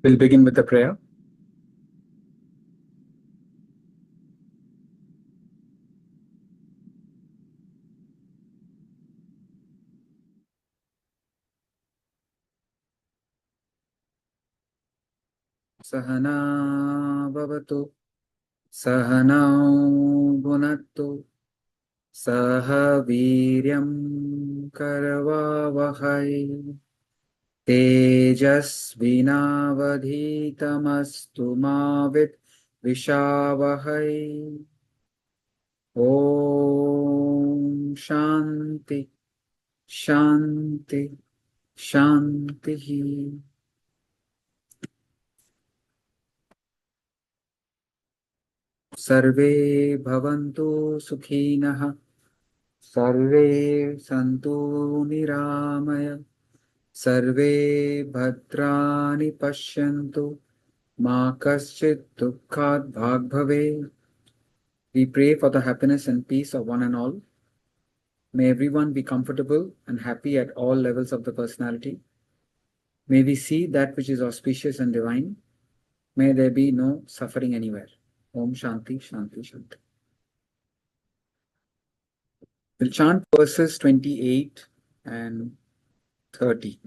We'll begin with the prayer. Sahana bhavatu, sahanau bhunattu, saha viryam karavavahai, tejasvinavadhitamastu ma vidvishavahai. Om Shanti, Shanti, Shanti. Sarve bhavantu sukhinah, sarve santu niramaya, sarve bhadrani pashyantu, ma kaschit dukkhat bhag bhave. We pray for the happiness and peace of one and all. May everyone be comfortable and happy at all levels of the personality. May we see that which is auspicious and divine. May there be no suffering anywhere. Om Shanti, Shanti, Shanti. We'll chant verses 28 and 30.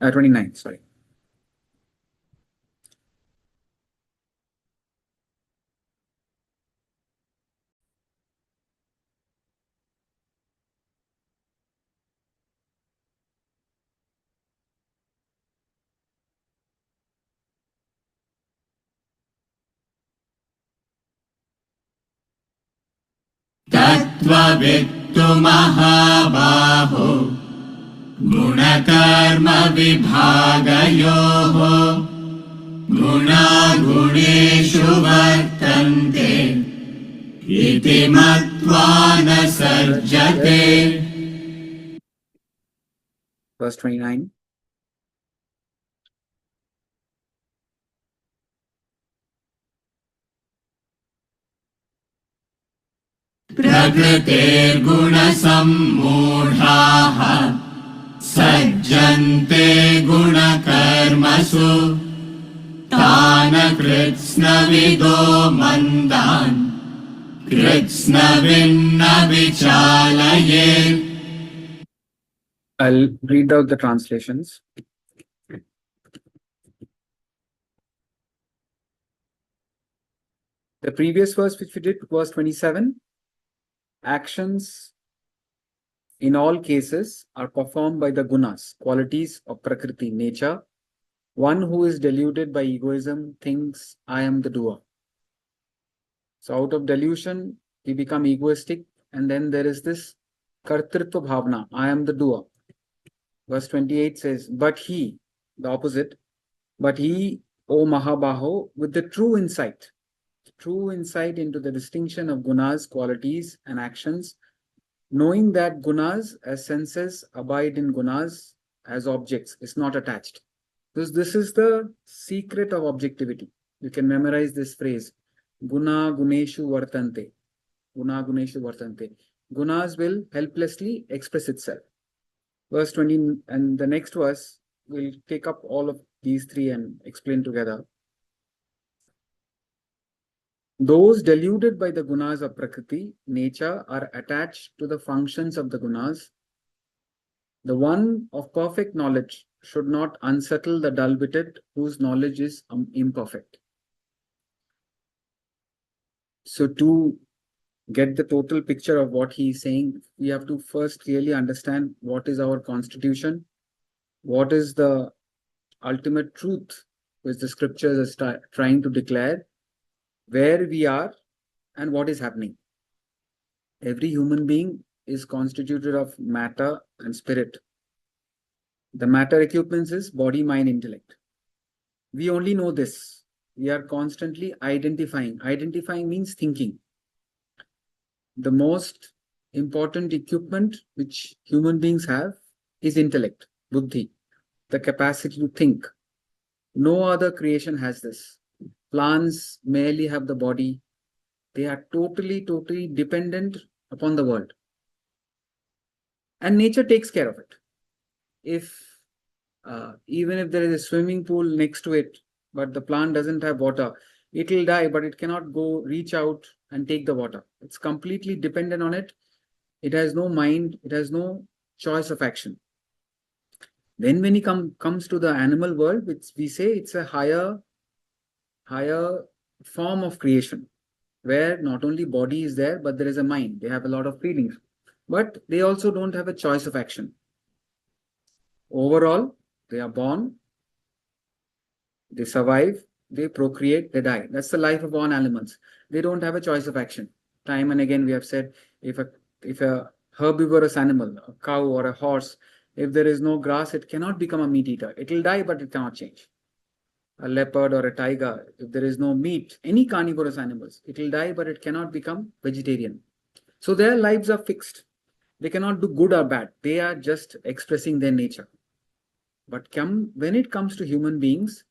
29, sorry. तत्त्ववित्तु महाबाहो गुणकर्म विभागयोः गुणागुणेषु वर्तन्ते इति मत्वा न सर्जते. Verse 29. प्रकृतेर्गुणसम्मूढाः सज्जन्ते गुणकर्मसु तान् कृत्स्नविदो मन्दान् कृत्स्नविन्न विचालयेत्. I'll read out the translations. The previous verse which we did, verse 27, actions in all cases are performed by the gunas, qualities of Prakriti, nature. One who is deluded by egoism thinks, I am the doer. So out of delusion, we become egoistic, and then there is this kartritva bhavna, I am the doer. Verse 28 says, but he, the opposite, but he, O Mahabaho, with the true insight into the distinction of gunas, qualities, and actions, knowing that gunas as senses abide in gunas as objects, is not attached. This is the secret of objectivity. You can memorize this phrase, guna guneshu vartante. Guna guneshu vartante. Gunas will helplessly express itself. Verse 20 and the next verse will take up all of these three and explain together. Those deluded by the gunas of Prakriti, nature, are attached to the functions of the gunas. The one of perfect knowledge should not unsettle the dull-witted whose knowledge is imperfect. So to get the total picture of what he is saying, we have to first clearly understand what is our constitution, what is the ultimate truth which the scriptures are trying to declare, where we are and what is happening. Every human being is constituted of matter and spirit. The matter equipment is body, mind, intellect. We only know this. We are constantly identifying. Identifying means thinking. The most important equipment which human beings have is intellect, buddhi, the capacity to think. No other creation has this. Plants merely have the body. They are totally dependent upon the world. And nature takes care of it. Even if there is a swimming pool next to it, but the plant doesn't have water. It will die, but it cannot go reach out and take the water. It's completely dependent on it. It has no mind. It has no choice of action. Then when he comes to the animal world, which we say it's a higher form of creation, where not only body is there, but there is a mind. They have a lot of feelings, but they also don't have a choice of action. Overall, they are born, they survive, they procreate, they die. That's the life of all animals. They don't have a choice of action. Time and again we have said, if a herbivorous animal, a cow or a horse, if there is no grass, it cannot become a meat eater. It will die, but it cannot change. A leopard or a tiger, if there is no meat, any carnivorous animals, it will die, but it cannot become vegetarian. So their lives are fixed. They cannot do good or bad. They are just expressing their nature. But when it comes to human beings,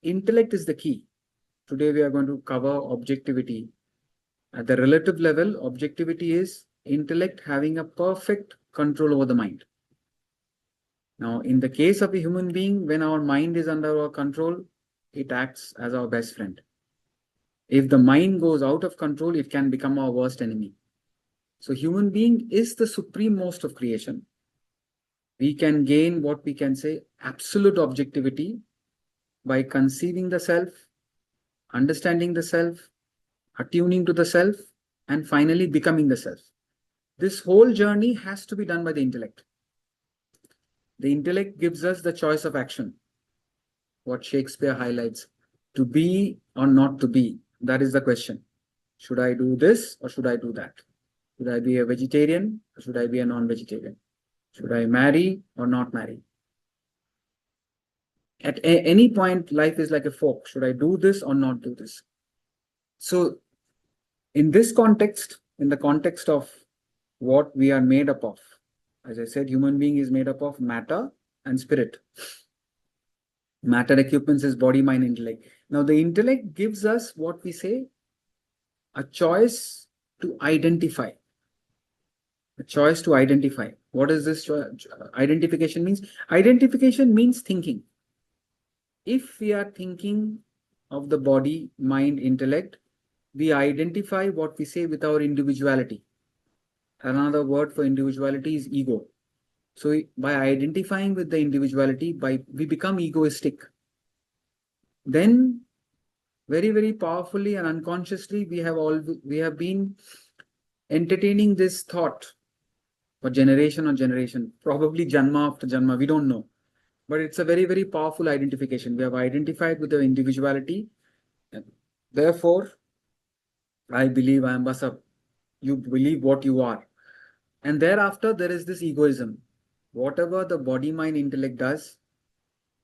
intellect is the key. Today we are going to cover objectivity. At the relative level, objectivity is intellect having a perfect control over the mind. Now, in the case of a human being, when our mind is under our control, it acts as our best friend. If the mind goes out of control, it can become our worst enemy. So human being is the supreme most of creation. We can gain what we can say absolute objectivity by conceiving the self, understanding the self, attuning to the self, and finally becoming the self. This whole journey has to be done by the intellect. The intellect gives us the choice of action. What Shakespeare highlights, to be or not to be, that is the question. Should I do this or should I do that? Should I be a vegetarian or should I be a non-vegetarian? Should I marry or not marry? At any point, life is like a fork. Should I do this or not do this? So in this context, in the context of what we are made up of, as I said, human being is made up of matter and spirit. Matter equipments is body, mind, intellect. Now the intellect gives us what we say, a choice to identify. A choice to identify. What is this identification means? Identification means thinking. If we are thinking of the body, mind, intellect, we identify what we say with our individuality. Another word for individuality is ego. So by identifying with the individuality, we become egoistic. Then very, very powerfully and unconsciously, we have been entertaining this thought for generation on generation, probably janma after janma, we don't know. But it's a very, very powerful identification. We have identified with the individuality. Therefore, I believe I am Basab. You believe what you are. And thereafter, there is this egoism. Whatever the body, mind, intellect does,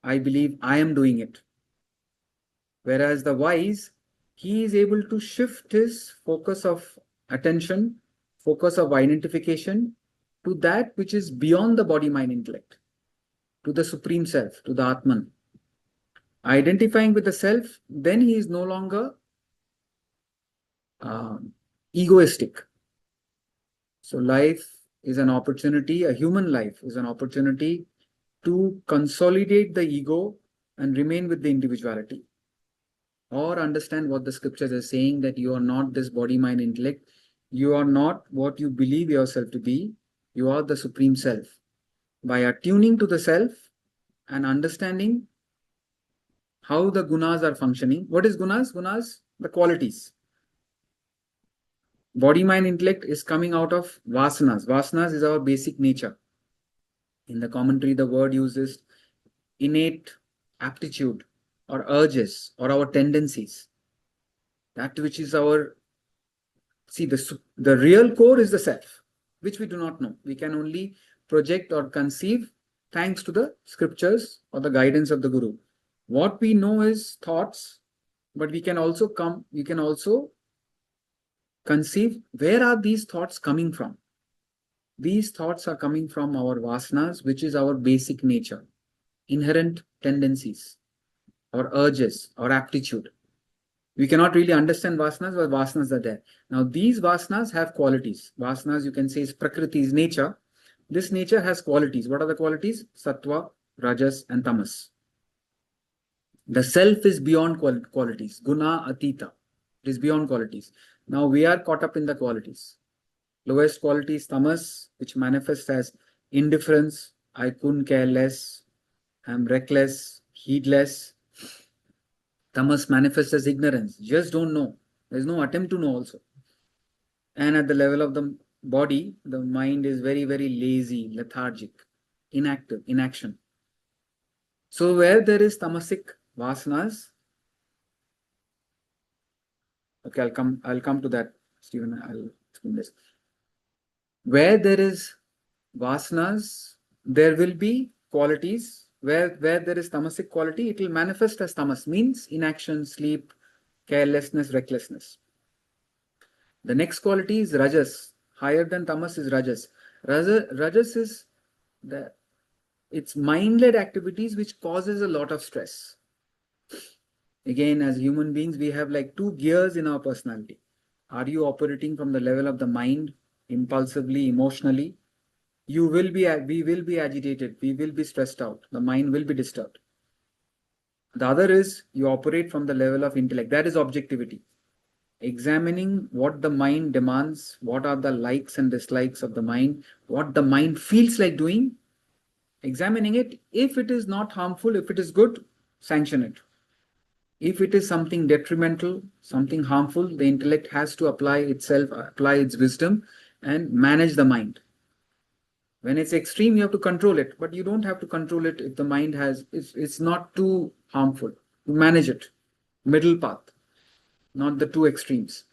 I believe I am doing it. Whereas the wise, he is able to shift his focus of attention, focus of identification to that which is beyond the body, mind, intellect, to the supreme self, to the Atman. Identifying with the self, then he is no longer egoistic. So life is an opportunity, a human life is an opportunity to consolidate the ego and remain with the individuality. Or understand what the scriptures are saying, that you are not this body, mind, intellect. You are not what you believe yourself to be. You are the supreme self. By attuning to the self and understanding how the gunas are functioning. What is gunas? Gunas, the qualities. Body, mind, intellect is coming out of vasanas. Vasanas is our basic nature. In the commentary, the word uses innate aptitude or urges or our tendencies. That which is our, see, the real core is the self, which we do not know. We can only project or conceive thanks to the scriptures or the guidance of the Guru. What we know is thoughts, but we can also conceive where are these thoughts coming from. These thoughts are coming from our vasanas, which is our basic nature, inherent tendencies, or urges, or aptitude. We cannot really understand vasanas, but vasanas are there. Now, these vasanas have qualities. Vasanas, you can say, is Prakriti's nature. This nature has qualities. What are the qualities? Sattva, Rajas, and Tamas. The self is beyond qualities. Guna atita. It is beyond qualities. Now we are caught up in the qualities. Lowest quality is tamas, which manifests as indifference. I couldn't care less. I'm reckless, heedless. Tamas manifests as ignorance. Just don't know. There's no attempt to know also. And at the level of the body, the mind is very, very lazy, lethargic, inactive, inaction. So where there is tamasic vasanas, okay, I'll come to that, Stephen. I'll explain this. Where there is vasanas, there will be qualities. Where there is tamasic quality, it will manifest as tamas, means inaction, sleep, carelessness, recklessness. The next quality is rajas. Higher than tamas is rajas. Rajas is it's mind-led activities which causes a lot of stress. Again, as human beings, we have like two gears in our personality. Are you operating from the level of the mind, impulsively, emotionally? We will be agitated, we will be stressed out, the mind will be disturbed. The other is you operate from the level of intellect, that is objectivity. Examining what the mind demands, what are the likes and dislikes of the mind, what the mind feels like doing, examining it. If it is not harmful, if it is good, sanction it. If it is something detrimental, something harmful, the intellect has to apply its wisdom and manage the mind. When it's extreme, you have to control it, but you don't have to control it if the mind it's not too harmful. You manage it. Middle path, not the two extremes.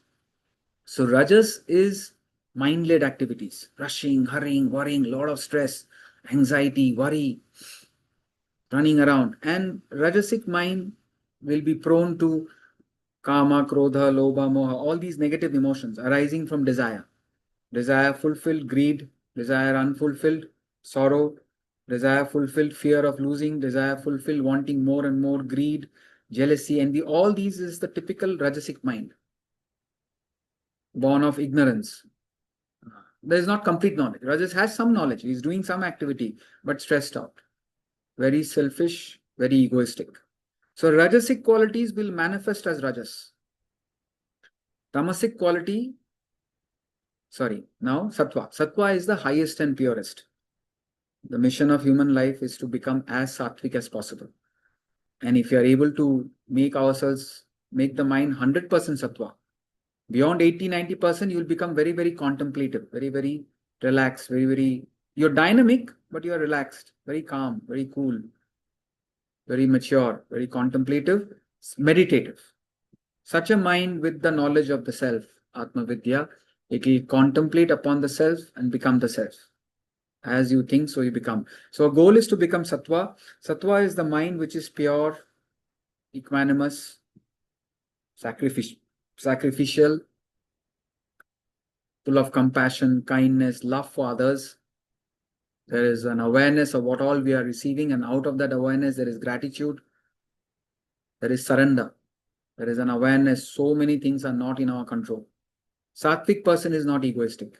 So rajas is mind-led activities, rushing, hurrying, worrying, lot of stress, anxiety, worry, running around. And rajasic mind will be prone to kama, krodha, lobha, moha, all these negative emotions arising from desire. Desire fulfilled, greed. Desire unfulfilled, sorrow. Desire fulfilled, fear of losing. Desire fulfilled, wanting more and more, greed, jealousy, envy. All these is the typical rajasic mind, born of ignorance. There is not complete knowledge. Rajas has some knowledge. He is doing some activity, but stressed out. Very selfish, very egoistic. So rajasic qualities will manifest as rajas. Tamasic quality, now sattva. Sattva is the highest and purest. The mission of human life is to become as sattvic as possible. And if you are able to make the mind 100% sattva, beyond 80-90%, you'll become very, very contemplative, very, very relaxed, you're dynamic, but you're relaxed, very calm, very cool, very mature, very contemplative, meditative. Such a mind with the knowledge of the self, Atma Vidya, it will contemplate upon the self and become the self. As you think, so you become. So our goal is to become sattva. Sattva is the mind which is pure, equanimous, sacrificial, full of compassion, kindness, love for others. There is an awareness of what all we are receiving, and out of that awareness, there is gratitude, there is surrender, there is an awareness. So many things are not in our control. Sattvic person is not egoistic.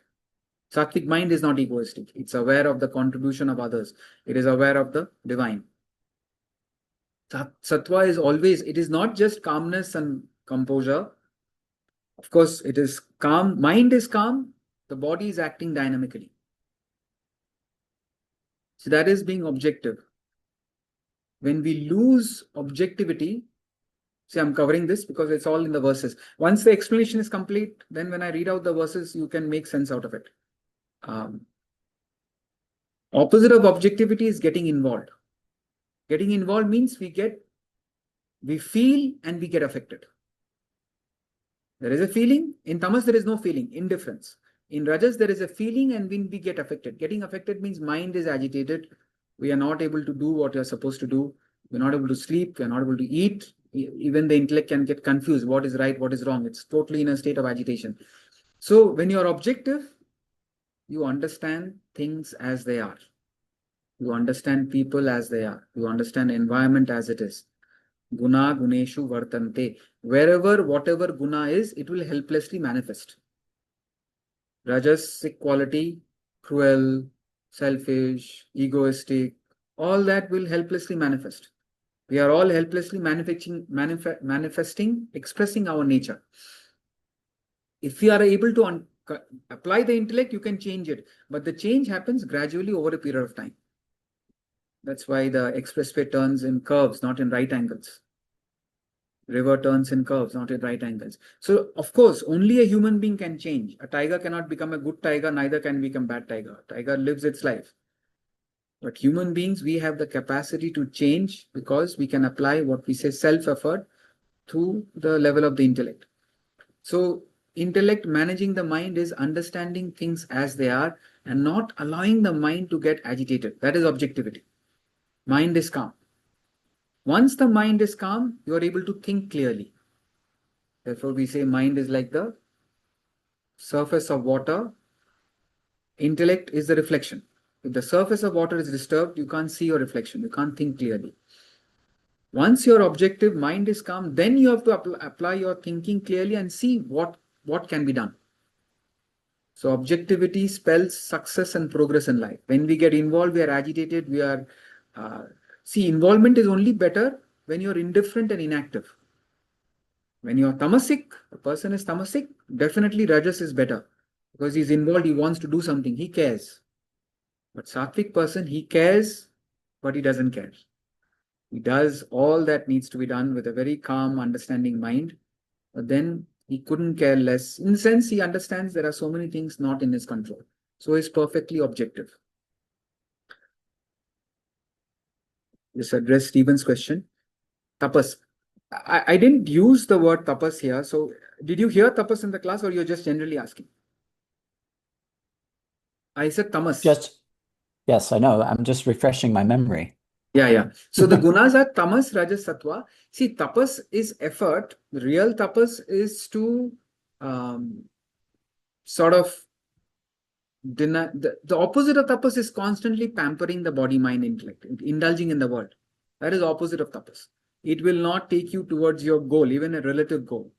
Sattvic mind is not egoistic. It's aware of the contribution of others. It is aware of the divine. Sattva is always, it is not just calmness and composure. Of course, it is calm. Mind is calm. The body is acting dynamically. So that is being objective. When we lose objectivity, see, I'm covering this because it's all in the verses. Once the explanation is complete, then when I read out the verses, you can make sense out of it. Opposite of objectivity is getting involved. Getting involved means we feel and we get affected. There is a feeling. In tamas, there is no feeling, indifference. In rajas, there is a feeling and when we get affected. Getting affected means mind is agitated. We are not able to do what we are supposed to do. We're not able to sleep. We're not able to eat. Even the intellect can get confused. What is right? What is wrong? It's totally in a state of agitation. So when you are objective, you understand things as they are. You understand people as they are. You understand environment as it is. Guna guneshu vartante. Wherever, whatever guna is, it will helplessly manifest. Rajasic quality, cruel, selfish, egoistic, all that will helplessly manifest. We are all helplessly manifesting, expressing our nature. If we are able to apply the intellect, you can change it. But the change happens gradually over a period of time. That's why the expressway turns in curves, not in right angles. River turns in curves, not in right angles. So, of course, only a human being can change. A tiger cannot become a good tiger, neither can become a bad tiger. Tiger lives its life. But human beings, we have the capacity to change because we can apply what we say self-effort to the level of the intellect. So, intellect managing the mind is understanding things as they are and not allowing the mind to get agitated. That is objectivity. Mind is calm. Once the mind is calm, you are able to think clearly. Therefore, we say mind is like the surface of water. Intellect is the reflection. If the surface of water is disturbed, you can't see your reflection. You can't think clearly. Once your objective mind is calm, then you have to apply your thinking clearly and see what can be done. So objectivity spells success and progress in life. When we get involved, we are agitated, we are... involvement is only better when you're indifferent and inactive. When you're tamasic, a person is tamasic, definitely Rajas is better. Because he's involved, he wants to do something, he cares. But Sattvic person, he cares, but he doesn't care. He does all that needs to be done with a very calm, understanding mind. But then he couldn't care less. In the sense, he understands there are so many things not in his control. So he's perfectly objective. This addressed Stephen's question. Tapas. I didn't use the word tapas here. So did you hear tapas in the class or you're just generally asking? I said tamas. Yes, I know. I'm just refreshing my memory. Yeah. So the gunas are tamas, rajas, sattva. See, tapas is effort. Real tapas is to sort of deny. The opposite of tapas is constantly pampering the body, mind, intellect, indulging in the world. That is opposite of tapas. It will not take you towards your goal, even a relative goal.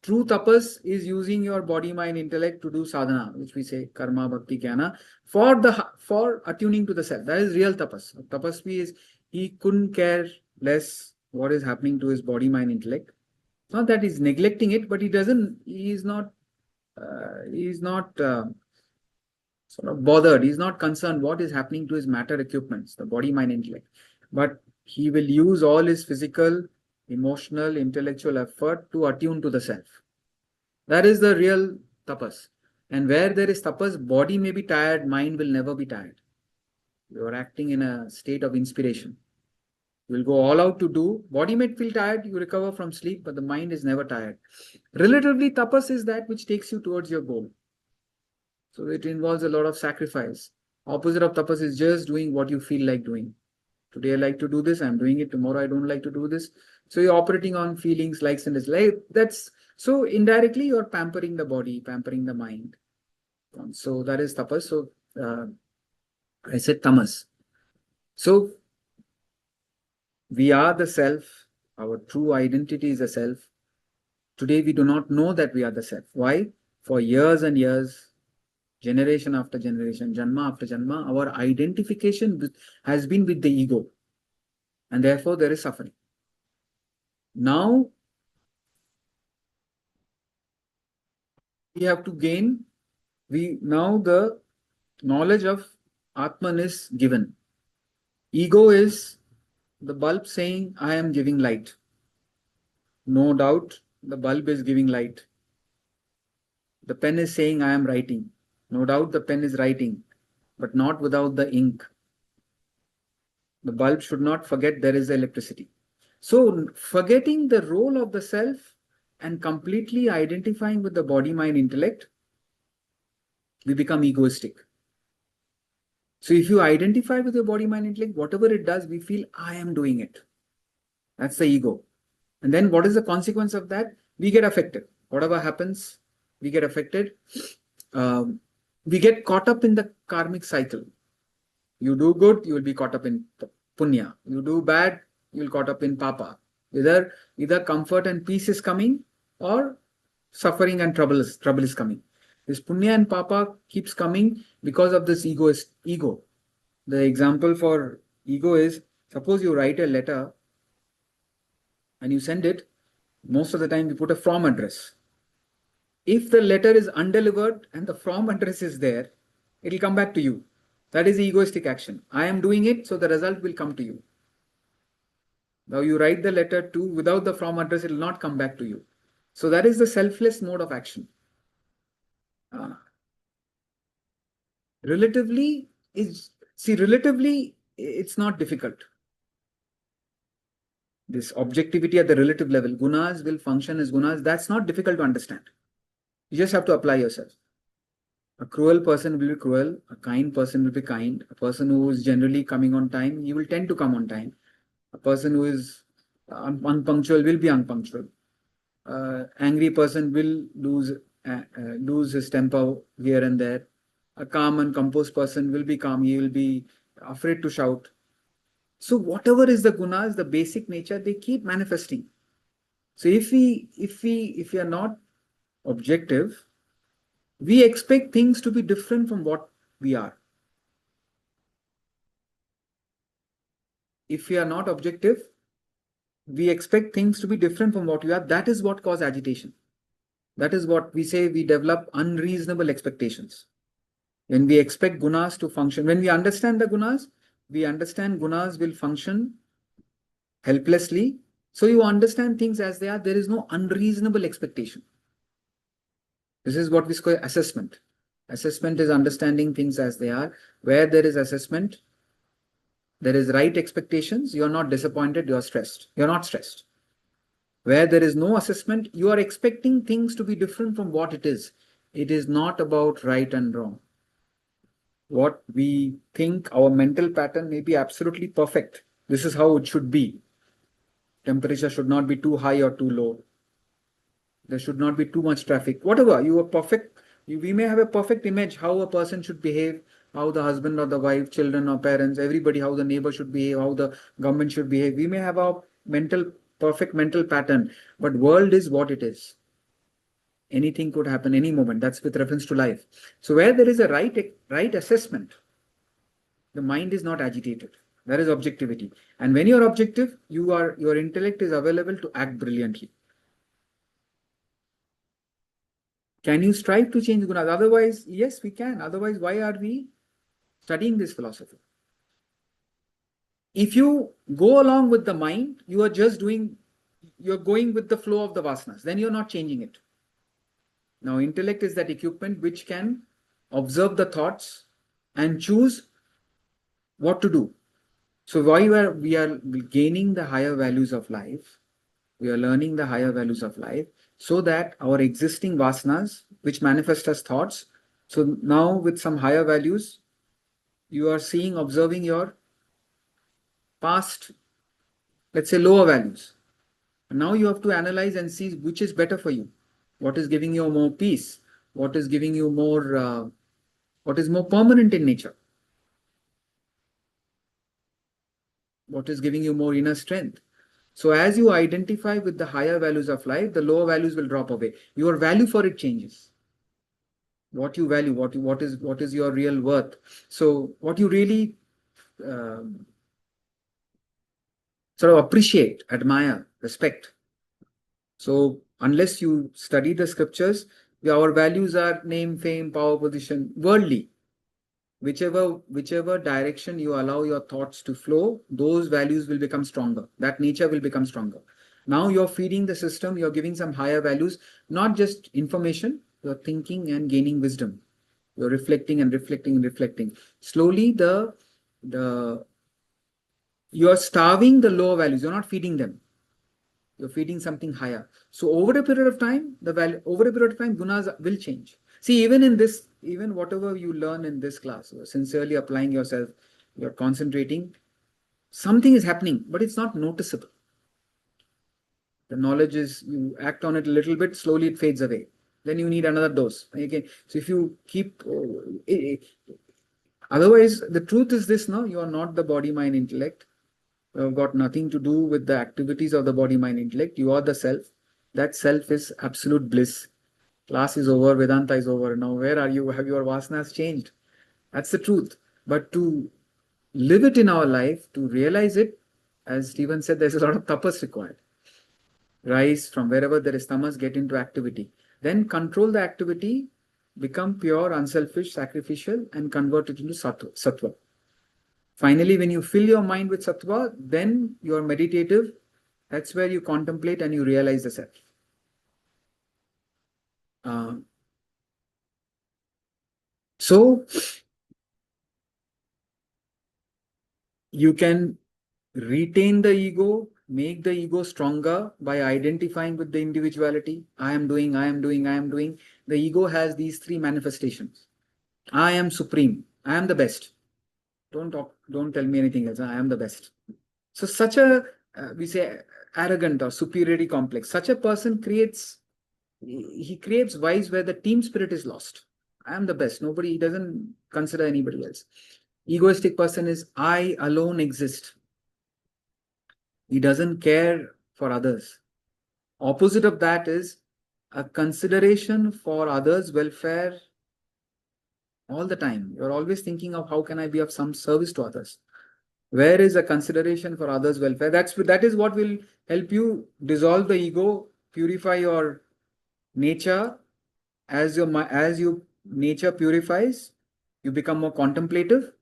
True tapas is using your body, mind, intellect to do sadhana, which we say karma, bhakti, jnana, for attuning to the self. That is real tapas. Tapasvi is, he couldn't care less what is happening to his body, mind, intellect. It's not that he's neglecting it, but he is not sort of bothered. He's not concerned what is happening to his matter equipments, the body, mind, intellect. But he will use all his physical, emotional, intellectual effort to attune to the self. That is the real tapas. And where there is tapas, body may be tired, mind will never be tired. You are acting in a state of inspiration. You will go all out to do. Body may feel tired, you recover from sleep, but the mind is never tired. Relatively, tapas is that which takes you towards your goal. So it involves a lot of sacrifice. Opposite of tapas is just doing what you feel like doing. Today I like to do this, I'm doing it. Tomorrow I don't like to do this. So you're operating on feelings, likes and dislikes. So indirectly you're pampering the body, pampering the mind. So that is tapas. So I said tamas. So we are the self. Our true identity is the self. Today we do not know that we are the self. Why? For years and years, generation after generation, janma after janma, our identification has been with the ego. And therefore there is suffering. Now we have to gain, now the knowledge of Atman is given. Ego is the bulb saying, I am giving light. No doubt, the bulb is giving light. The pen is saying, I am writing. No doubt, the pen is writing, but not without the ink. The bulb should not forget there is electricity. So, forgetting the role of the self and completely identifying with the body, mind, intellect, we become egoistic. So if you identify with your body, mind, intellect, whatever it does, we feel, I am doing it. That's the ego. And then what is the consequence of that? We get affected. Whatever happens, we get affected. We get caught up in the karmic cycle. You do good, you will be caught up in punya. You do bad, you will caught up in papa. Either comfort and peace is coming or suffering and trouble is coming. This punya and papa keeps coming because of this ego. The example for ego is, suppose you write a letter and you send it, most of the time we put a from address. If the letter is undelivered and the from address is there, it will come back to you. That is the egoistic action. I am doing it, so the result will come to you. Now you write the letter to without the from address, it will not come back to you. So that is the selfless mode of action. Relatively, it's not difficult. This objectivity at the relative level, gunas will function as gunas. That's not difficult to understand. You just have to apply yourself. A cruel person will be cruel. A kind person will be kind. A person who is generally coming on time, he will tend to come on time. A person who is unpunctual will be unpunctual. Angry person will lose his temper here and there. A calm and composed person will be calm. He will be afraid to shout. So whatever is the gunas, the basic nature, they keep manifesting. So if we are not objective, we expect things to be different from what we are. If we are not objective, we expect things to be different from what we are. That is what causes agitation. That is what we say, we develop unreasonable expectations. When we expect gunas to function, when we understand the gunas, we understand gunas will function helplessly. So you understand things as they are. There is no unreasonable expectation. This is what we call assessment. Assessment is understanding things as they are. Where there is assessment, there is right expectations. You are not disappointed. You are stressed. You are not stressed. Where there is no assessment, you are expecting things to be different from what it is. It is not about right and wrong. What we think, our mental pattern may be absolutely perfect. This is how it should be. Temperature should not be too high or too low. There should not be too much traffic. Whatever, you are perfect. We may have a perfect image how a person should behave, how the husband or the wife, children or parents, everybody, how the neighbor should behave, how the government should behave. We may have our perfect mental pattern, but world is what it is. Anything could happen any moment. That's with reference to life. So where there is a right assessment, the mind is not agitated. There is objectivity. And when you are objective, your intellect is available to act brilliantly. Can you strive to change gunas? Otherwise, yes, we can. Otherwise, why are we studying this philosophy? If you go along with the mind, you are just you're going with the flow of the vasanas. Then you're not changing it. Now, intellect is that equipment which can observe the thoughts and choose what to do. So while we are gaining the higher values of life, we are learning the higher values of life, so that our existing vasanas, which manifest as thoughts, so now with some higher values, you are observing your past, let's say lower values. And now you have to analyze and see which is better for you. What is giving you more peace? What is giving you more, what is more permanent in nature? What is giving you more inner strength? So as you identify with the higher values of life, the lower values will drop away. Your value for it changes. What you value, what is your real worth? So what you really sort of appreciate, admire, respect. So unless you study the scriptures, our values are name, fame, power, position, worldly. Whichever direction you allow your thoughts to flow, those values will become stronger. That nature will become stronger. Now you're feeding the system, you're giving some higher values, not just information, you're thinking and gaining wisdom. You're reflecting and reflecting and reflecting. Slowly you're starving the lower values, you're not feeding them. You're feeding something higher. So over a period of time, gunas will change. See, even whatever you learn in this class, you're sincerely applying yourself, you're concentrating, something is happening, but it's not noticeable. The knowledge is, you act on it a little bit, slowly it fades away. Then you need another dose. Okay. So if you keep, otherwise, the truth is this, no, you are not the body, mind, intellect. You have got nothing to do with the activities of the body, mind, intellect. You are the self. That self is absolute bliss. Class is over, Vedanta is over. Now, where are you? Have your vasanas changed? That's the truth. But to live it in our life, to realize it, as Stephen said, there's a lot of tapas required. rise from wherever there is tamas, get into activity. Then control the activity, become pure, unselfish, sacrificial, and convert it into sattva. Finally, when you fill your mind with sattva, then you are meditative. That's where you contemplate and you realize the self. So you can retain the ego, make the ego stronger by identifying with the individuality. I am doing, I am doing, I am doing. The ego has these three manifestations. I am supreme. I am the best. Don't tell me anything else. I am the best. So such a, we say, arrogant or superiority complex. Such a person creates vibes where the team spirit is lost. I am the best. Nobody, he doesn't consider anybody else. Egoistic person is I alone exist. He doesn't care for others. Opposite of that is a consideration for others' welfare all the time. You're always thinking of how can I be of some service to others. Where is a consideration for others' welfare? That is what will help you dissolve the ego, purify your nature. As your nature purifies, you become more contemplative.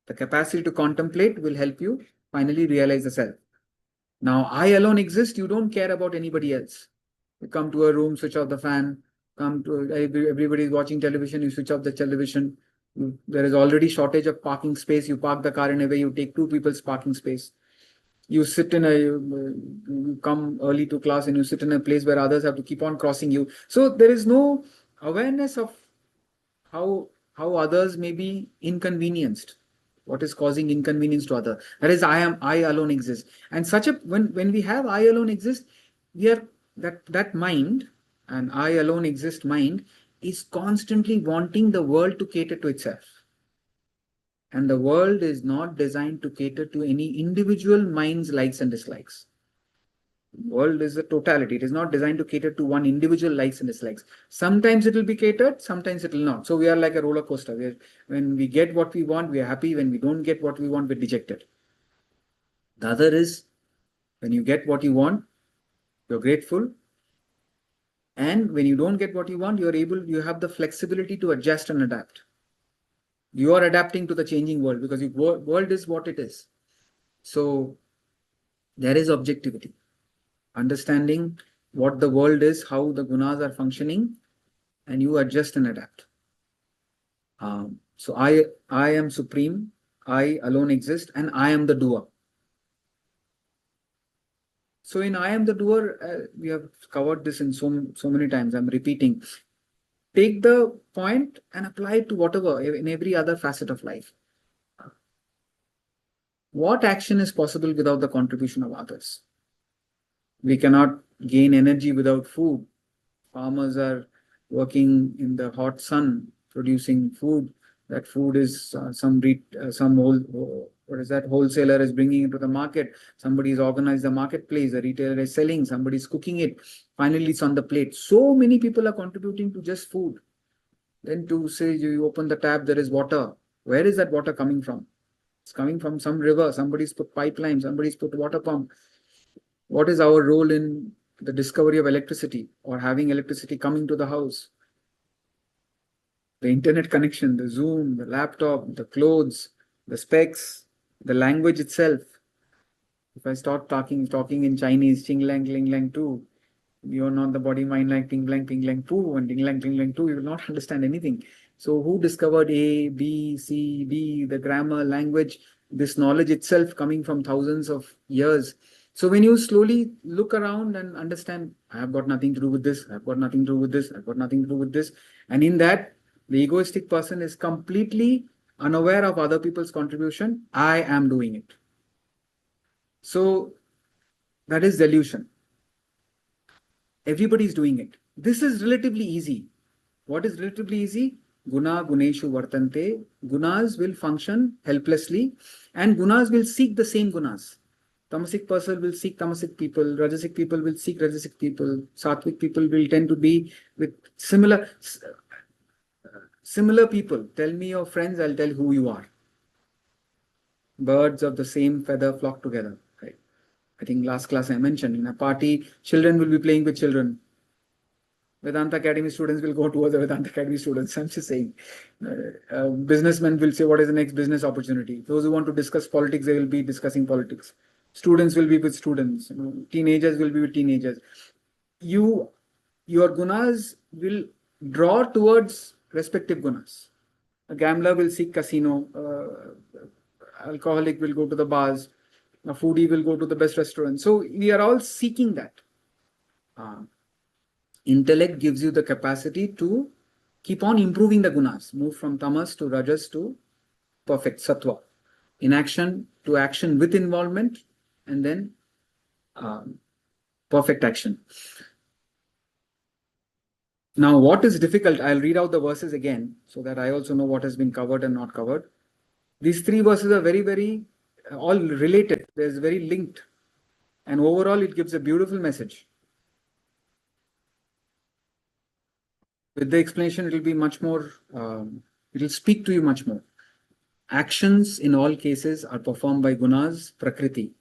The capacity to contemplate will help you finally realize the self. Now, I alone exist. You don't care about anybody else. You come to a room, switch off the fan. Everybody is watching television. You switch off the television. There is already shortage of parking space. You park the car in a way you take two people's parking space. You sit in you come early to class and you sit in a place where others have to keep on crossing you. So there is no awareness of how others may be inconvenienced. What is causing inconvenience to other? That is, I alone exist. And such a when we have I alone exist, we are that mind, and I alone exist mind is constantly wanting the world to cater to itself. And the world is not designed to cater to any individual mind's likes and dislikes. World is a totality. It is not designed to cater to one individual likes and dislikes. Sometimes it will be catered, sometimes it will not. So we are like a roller coaster. When we get what we want, we are happy. When we don't get what we want, we're dejected. The other is when you get what you want, you're grateful. And when you don't get what you want, you have the flexibility to adjust and adapt. You are adapting to the changing world because the world is what it is. So there is objectivity. Understanding what the world is, how the gunas are functioning, and you adjust and adapt. So I am supreme, I alone exist, and I am the doer. So in I am the doer, we have covered this in so many times. I'm repeating. Take the point and apply it to whatever, in every other facet of life. What action is possible without the contribution of others? We cannot gain energy without food. Farmers are working in the hot sun, producing food. That food is wholesaler is bringing it to the market. Somebody has organized the marketplace. A retailer is selling. Somebody is cooking it. Finally, it's on the plate. So many people are contributing to just food. Then to say you open the tap, there is water. Where is that water coming from? It's coming from some river. Somebody's put pipeline. Somebody's put water pump. What is our role in the discovery of electricity or having electricity coming to the house? The internet connection, the Zoom, the laptop, the clothes, the specs, the language itself. If I start talking in Chinese, ching lang, ling lang tu, you're not the body mind like ting lang pu, and ting lang tu, you will not understand anything. So who discovered A, B, C, D, the grammar, language, this knowledge itself coming from thousands of years? So when you slowly look around and understand, I have got nothing to do with this, I've got nothing to do with this, I've got nothing to do with this. And in that, the egoistic person is completely unaware of other people's contribution. I am doing it. So that is delusion. Everybody is doing it. This is relatively easy. What is relatively easy? Guna guneshu vartante. Gunas will function helplessly and gunas will seek the same gunas. Tamasic person will seek tamasic people, Rajasic people will seek Rajasic people, Sattvic people will tend to be with similar people. Tell me your friends, I'll tell who you are. Birds of the same feather flock together. Right? I think last class I mentioned, in a party, children will be playing with children. Vedanta Academy students will go towards the Vedanta Academy students. I'm just saying. Businessmen will say, what is the next business opportunity? Those who want to discuss politics, they will be discussing politics. Students will be with students. Teenagers will be with teenagers. Your gunas will draw towards respective gunas. A gambler will seek casino. Alcoholic will go to the bars. A foodie will go to the best restaurant. So we are all seeking that. Intellect gives you the capacity to keep on improving the gunas, move from tamas to rajas to perfect sattva, inaction to action with involvement, and then perfect action. Now, what is difficult, I'll read out the verses again so that I also know what has been covered and not covered. These three verses are very, very all related. There's very linked. And overall, it gives a beautiful message. With the explanation, it will be much more, it will speak to you much more. Actions in all cases are performed by gunas, prakriti.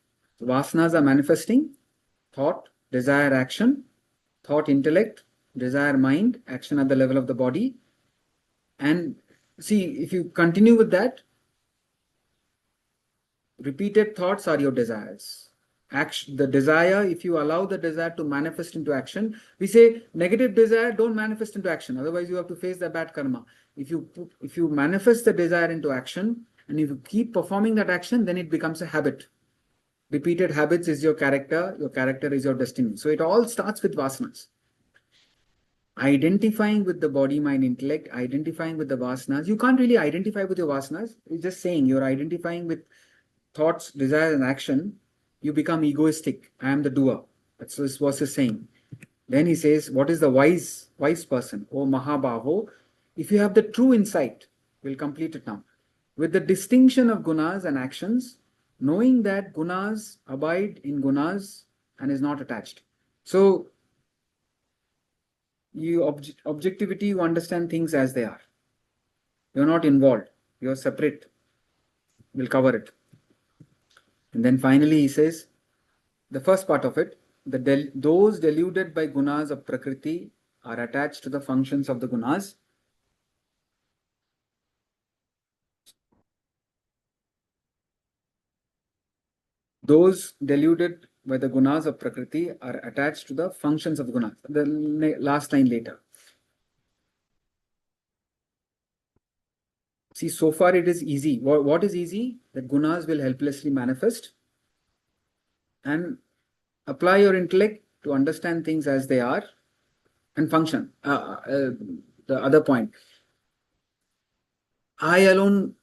Vasanas are manifesting, thought, desire, action, thought, intellect, desire, mind, action at the level of the body. And see, if you continue with that, repeated thoughts are your desires. Action, the desire, if you allow the desire to manifest into action, we say negative desire don't manifest into action, otherwise you have to face the bad karma. If you manifest the desire into action and if you keep performing that action, then it becomes a habit. Repeated habits is your character is your destiny. So it all starts with vasanas. Identifying with the body, mind, intellect, identifying with the vasanas. You can't really identify with your vasanas. It's just saying you're identifying with thoughts, desires, and action. You become egoistic. I am the doer. That's what this verse is saying. Then he says, what is the wise person? Oh Mahabaho, if you have the true insight, we'll complete it now. With the distinction of gunas and actions, knowing that gunas abide in gunas and is not attached. So, objectivity, you understand things as they are. You're not involved. You're separate. We'll cover it. And then finally he says, the first part of it, those deluded by gunas of prakriti are attached to the functions of the gunas. Those deluded by the gunas of prakriti are attached to the functions of the gunas. The last line later. See, so far it is easy. What is easy? That gunas will helplessly manifest and apply your intellect to understand things as they are and function. The other point. I alone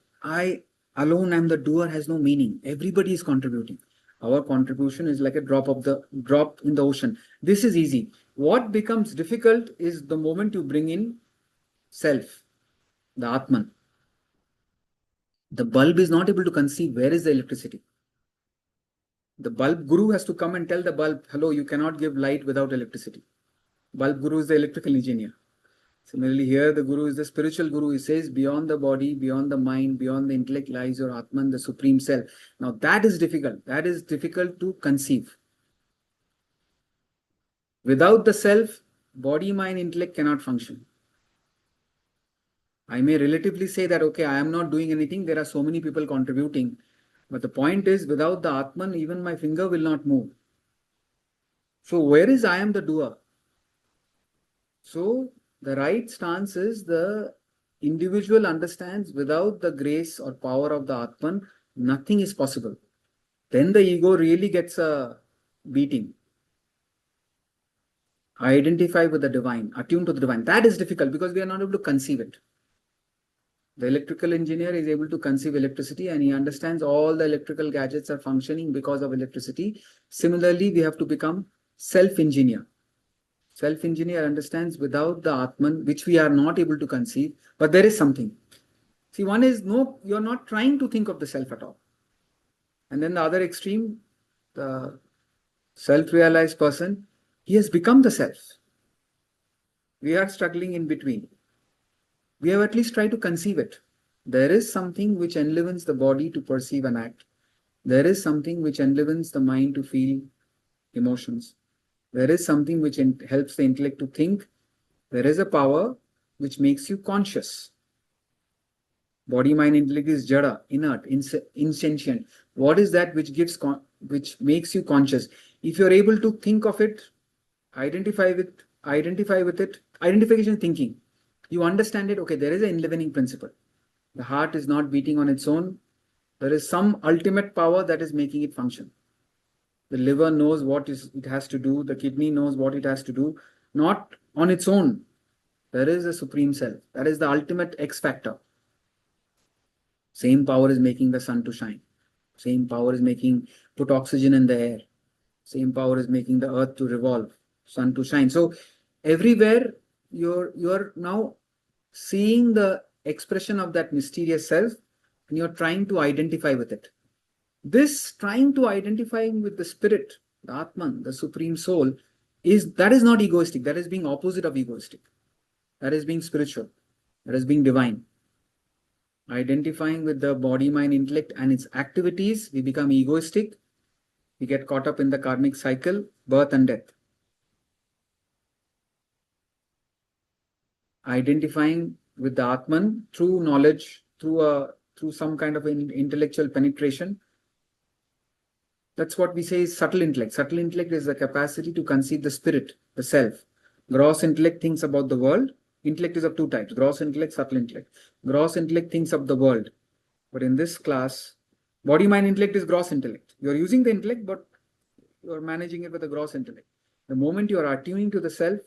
am the doer has no meaning. Everybody is contributing. Our contribution is like a drop in the ocean. This is easy. What becomes difficult is the moment you bring in self, the Atman. The bulb is not able to conceive where is the electricity. The bulb guru has to come and tell the bulb, hello, you cannot give light without electricity. Bulb guru is the electrical engineer. Similarly, here the guru is the spiritual guru. He says, beyond the body, beyond the mind, beyond the intellect lies your Atman, the supreme self. Now that is difficult. That is difficult to conceive. Without the self, body, mind, intellect cannot function. I may relatively say that, okay, I am not doing anything. There are so many people contributing. But the point is, without the Atman, even my finger will not move. So where is I am the doer? So the right stance is the individual understands without the grace or power of the Atman, nothing is possible. Then the ego really gets a beating. Identify with the divine, attune to the divine. That is difficult because we are not able to conceive it. The electrical engineer is able to conceive electricity and he understands all the electrical gadgets are functioning because of electricity. Similarly, we have to become self-engineer. Self-engineer understands without the Atman, which we are not able to conceive, but there is something. See, one is, no, you're not trying to think of the self at all. And then the other extreme, the self-realized person, he has become the self. We are struggling in between. We have at least tried to conceive it. There is something which enlivens the body to perceive and act. There is something which enlivens the mind to feel emotions. There is something which helps the intellect to think. There is a power which makes you conscious. Body, mind, intellect is jada, inert, insentient. What is that which which makes you conscious? If you're able to think of it, identify with it, identification thinking. You understand it. Okay, there is an enlivening principle. The heart is not beating on its own. There is some ultimate power that is making it function. The liver knows what it has to do. The kidney knows what it has to do. Not on its own. There is a supreme self. That is the ultimate X factor. Same power is making the sun to shine. Same power is put oxygen in the air. Same power is making the earth to revolve, sun to shine. So everywhere you're now seeing the expression of that mysterious self, and you're trying to identify with it. This trying to identify with the spirit, the Atman, the supreme soul, is not egoistic. That is being opposite of egoistic. That is being spiritual. That is being divine. Identifying with the body, mind, intellect and its activities, we become egoistic. We get caught up in the karmic cycle, birth and death. Identifying with the Atman through knowledge, through some kind of an intellectual penetration. That's what we say is subtle intellect. Subtle intellect is the capacity to conceive the spirit, the self. Gross intellect thinks about the world. Intellect is of two types: gross intellect, subtle intellect. Gross intellect thinks of the world. But in this class, body, mind, intellect is gross intellect. You're using the intellect, but you're managing it with a gross intellect. The moment you are attuning to the self,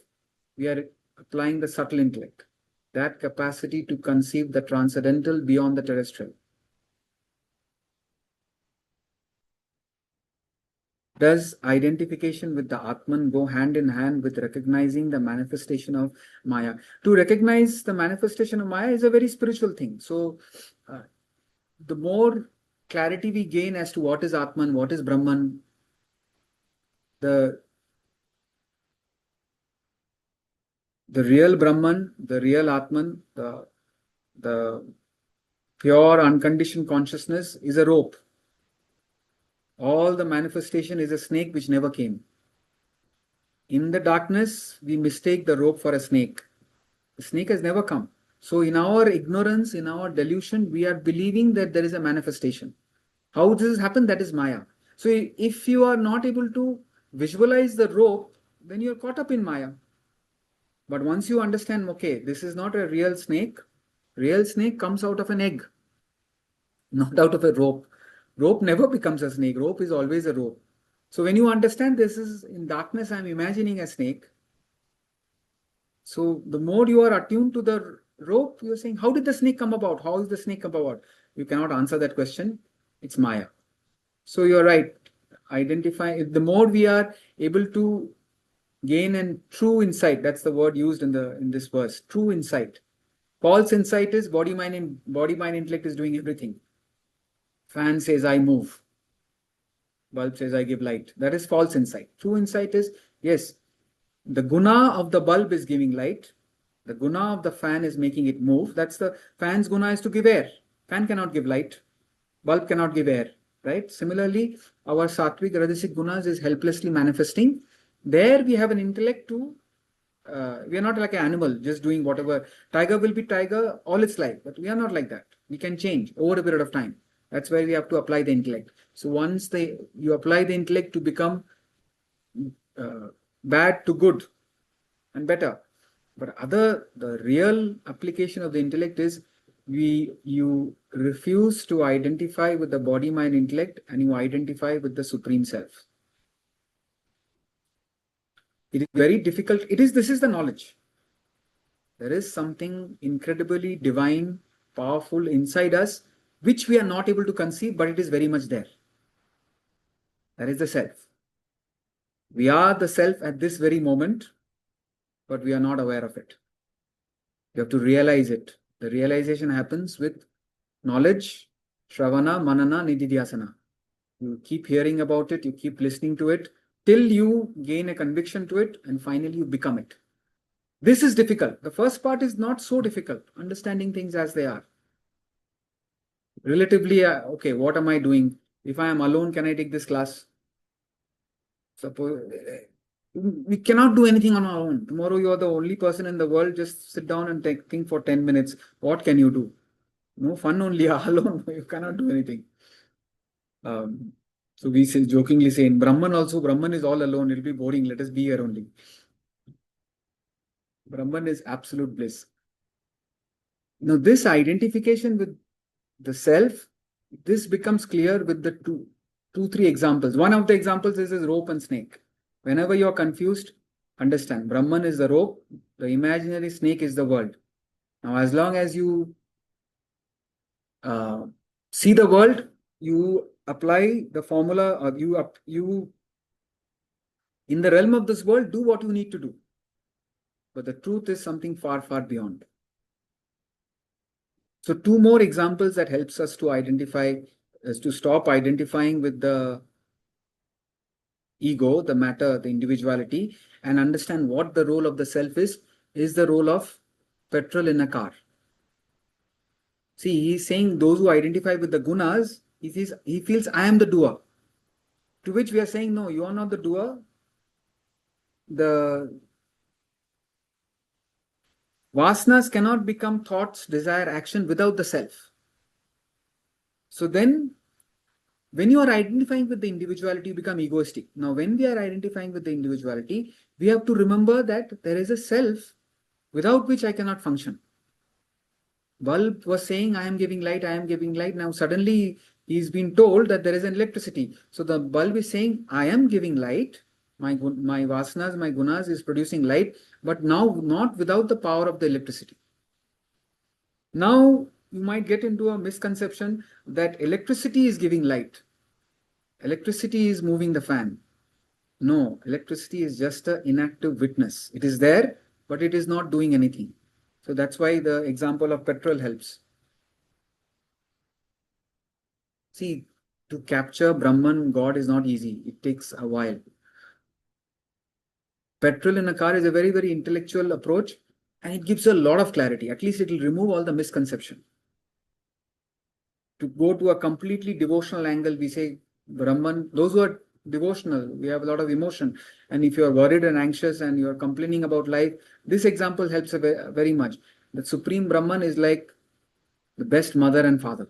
we are applying the subtle intellect. That capacity to conceive the transcendental beyond the terrestrial. Does identification with the Atman go hand in hand with recognizing the manifestation of Maya? To recognize the manifestation of Maya is a very spiritual thing. So, the more clarity we gain as to what is Atman, what is Brahman, the real Brahman, the real Atman, the pure unconditioned consciousness is a rope. All the manifestation is a snake which never came. In the darkness, we mistake the rope for a snake. The snake has never come. So in our ignorance, in our delusion, we are believing that there is a manifestation. How this has happened? That is Maya. So if you are not able to visualize the rope, then you're caught up in Maya. But once you understand, okay, this is not a real snake comes out of an egg, not out of a rope. Rope never becomes a snake. Rope is always a rope. So when you understand this is in darkness, I'm imagining a snake. So the more you are attuned to the rope, you're saying, how did the snake come about? How is the snake come about? You cannot answer that question. It's Maya. So you're right. Identify. The more we are able to gain a true insight, that's the word used in this verse. True insight. False insight is body, mind, intellect is doing everything. Fan says, I move. Bulb says, I give light. That is false insight. True insight is, yes, the guna of the bulb is giving light. The guna of the fan is making it move. That's the fan's guna is to give air. Fan cannot give light. Bulb cannot give air. Right? Similarly, our sattvic, rajasic gunas is helplessly manifesting. There we have an intellect to, we are not like an animal just doing whatever. Tiger will be tiger all its life, but we are not like that. We can change over a period of time. That's where we have to apply the intellect. So once you apply the intellect to become bad to good and better. But the real application of the intellect is you refuse to identify with the body, mind, intellect, and you identify with the supreme self. It is very difficult. This is the knowledge. There is something incredibly divine, powerful inside us, which we are not able to conceive, but it is very much there. That is the self. We are the self at this very moment, but we are not aware of it. You have to realize it. The realization happens with knowledge, Shravana, Manana, Nididhyasana. You keep hearing about it, you keep listening to it, till you gain a conviction to it, and finally you become it. This is difficult. The first part is not so difficult, understanding things as they are. Relatively, okay, what am I doing? If I am alone, can I take this class? Suppose we cannot do anything on our own. Tomorrow you are the only person in the world. Just sit down and think for 10 minutes. What can you do? No fun only alone. You cannot do anything. Um, so we say, jokingly say in Brahman also, Brahman is all alone. It'll be boring. Let us be here only. Brahman is absolute bliss. Now, this identification with the self, this becomes clear with the three examples. One of the examples is rope and snake. Whenever you are confused, understand Brahman is the rope, the imaginary snake is the world. Now, as long as you see the world, you apply the formula, or you in the realm of this world, do what you need to do. But the truth is something far, far beyond. So two more examples that helps us to identify, is to stop identifying with the ego, the matter, the individuality, and understand what the role of the self is the role of petrol in a car. See, he's saying those who identify with the gunas, he feels I am the doer. To which we are saying, no, you are not the doer. The vasanas cannot become thoughts, desire, action without the self. So then, when you are identifying with the individuality, you become egoistic. Now, when we are identifying with the individuality, we have to remember that there is a self without which I cannot function. Bulb was saying, I am giving light, I am giving light. Now, suddenly he's been told that there is an electricity. So the bulb is saying, I am giving light. My vasanas, my gunas is producing light, but now not without the power of the electricity. Now, you might get into a misconception that electricity is giving light. Electricity is moving the fan. No, electricity is just an inactive witness. It is there, but it is not doing anything. So that's why the example of petrol helps. See, to capture Brahman, God, is not easy. It takes a while. Petrol in a car is a very, very intellectual approach, and it gives a lot of clarity. At least it will remove all the misconception. To go to a completely devotional angle, we say Brahman, those who are devotional, we have a lot of emotion. And if you are worried and anxious and you are complaining about life, this example helps very much. The Supreme Brahman is like the best mother and father.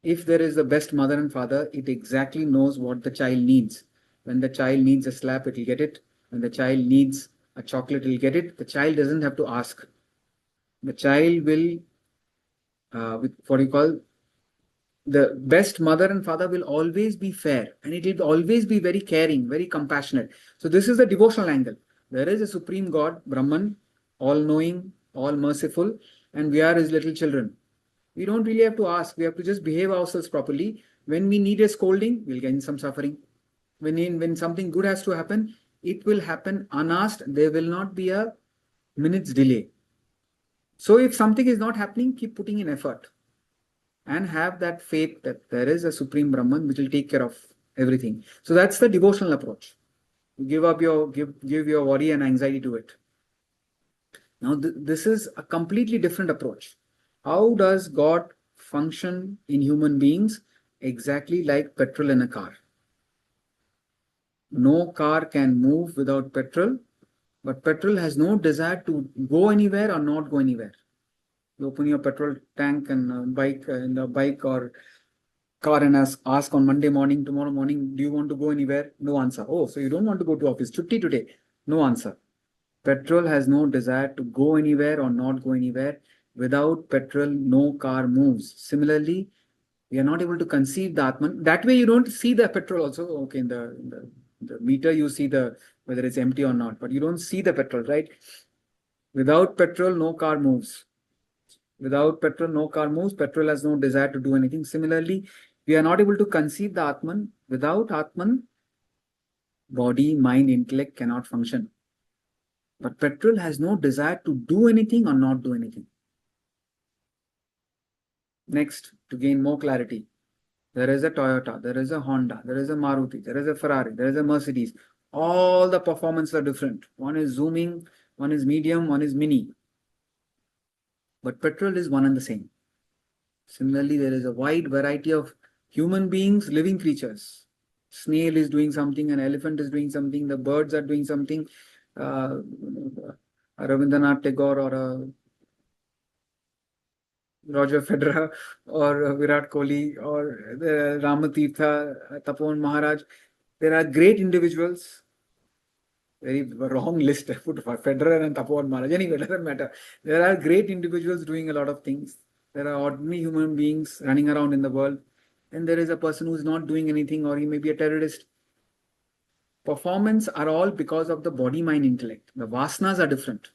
If there is the best mother and father, it exactly knows what the child needs. When the child needs a slap, it will get it. When the child needs a chocolate, it will get it. The child doesn't have to ask. The child will, with what you call, the best mother and father will always be fair, and it will always be very caring, very compassionate. So this is the devotional angle. There is a supreme God, Brahman, all-knowing, all-merciful, and we are his little children. We don't really have to ask. We have to just behave ourselves properly. When we need a scolding, we'll gain some suffering. When something good has to happen, it will happen unasked. There will not be a minute's delay. So if something is not happening, keep putting in effort. And have that faith that there is a supreme Brahman which will take care of everything. So that's the devotional approach. You give your worry and anxiety to it. Now this is a completely different approach. How does God function in human beings? Exactly like petrol in a car. No car can move without petrol, but petrol has no desire to go anywhere or not go anywhere. You open your petrol tank and bike in the bike or car and ask on Monday morning, tomorrow morning, do you want to go anywhere? No answer. Oh, so you don't want to go to office. Chutti today. No answer. Petrol has no desire to go anywhere or not go anywhere. Without petrol, no car moves. Similarly, we are not able to conceive the Atman. That way you don't see the petrol also. Okay, in the meter you see whether it's empty or not, but you don't see the petrol, right? Without petrol, no car moves. Without petrol, no car moves. Petrol has no desire to do anything. Similarly, we are not able to conceive the Atman. Without Atman, body, mind, intellect cannot function. But petrol has no desire to do anything or not do anything. Next, to gain more clarity, there is a Toyota, there is a Honda, there is a Maruti, there is a Ferrari, there is a Mercedes. All the performances are different. One is zooming, one is medium, one is mini. But petrol is one and the same. Similarly, there is a wide variety of human beings, living creatures. snail is doing something, an elephant is doing something, the birds are doing something. A Rabindranath Tagore or a Roger Federer or Virat Kohli or the Ramatirtha, Tapon Maharaj. There are great individuals. Very wrong list I put for Federer and Tapon Maharaj. Anyway, doesn't matter. There are great individuals doing a lot of things. There are ordinary human beings running around in the world. And there is a person who's not doing anything, or he may be a terrorist. Performance are all because of the body, mind, intellect. The vasanas are different.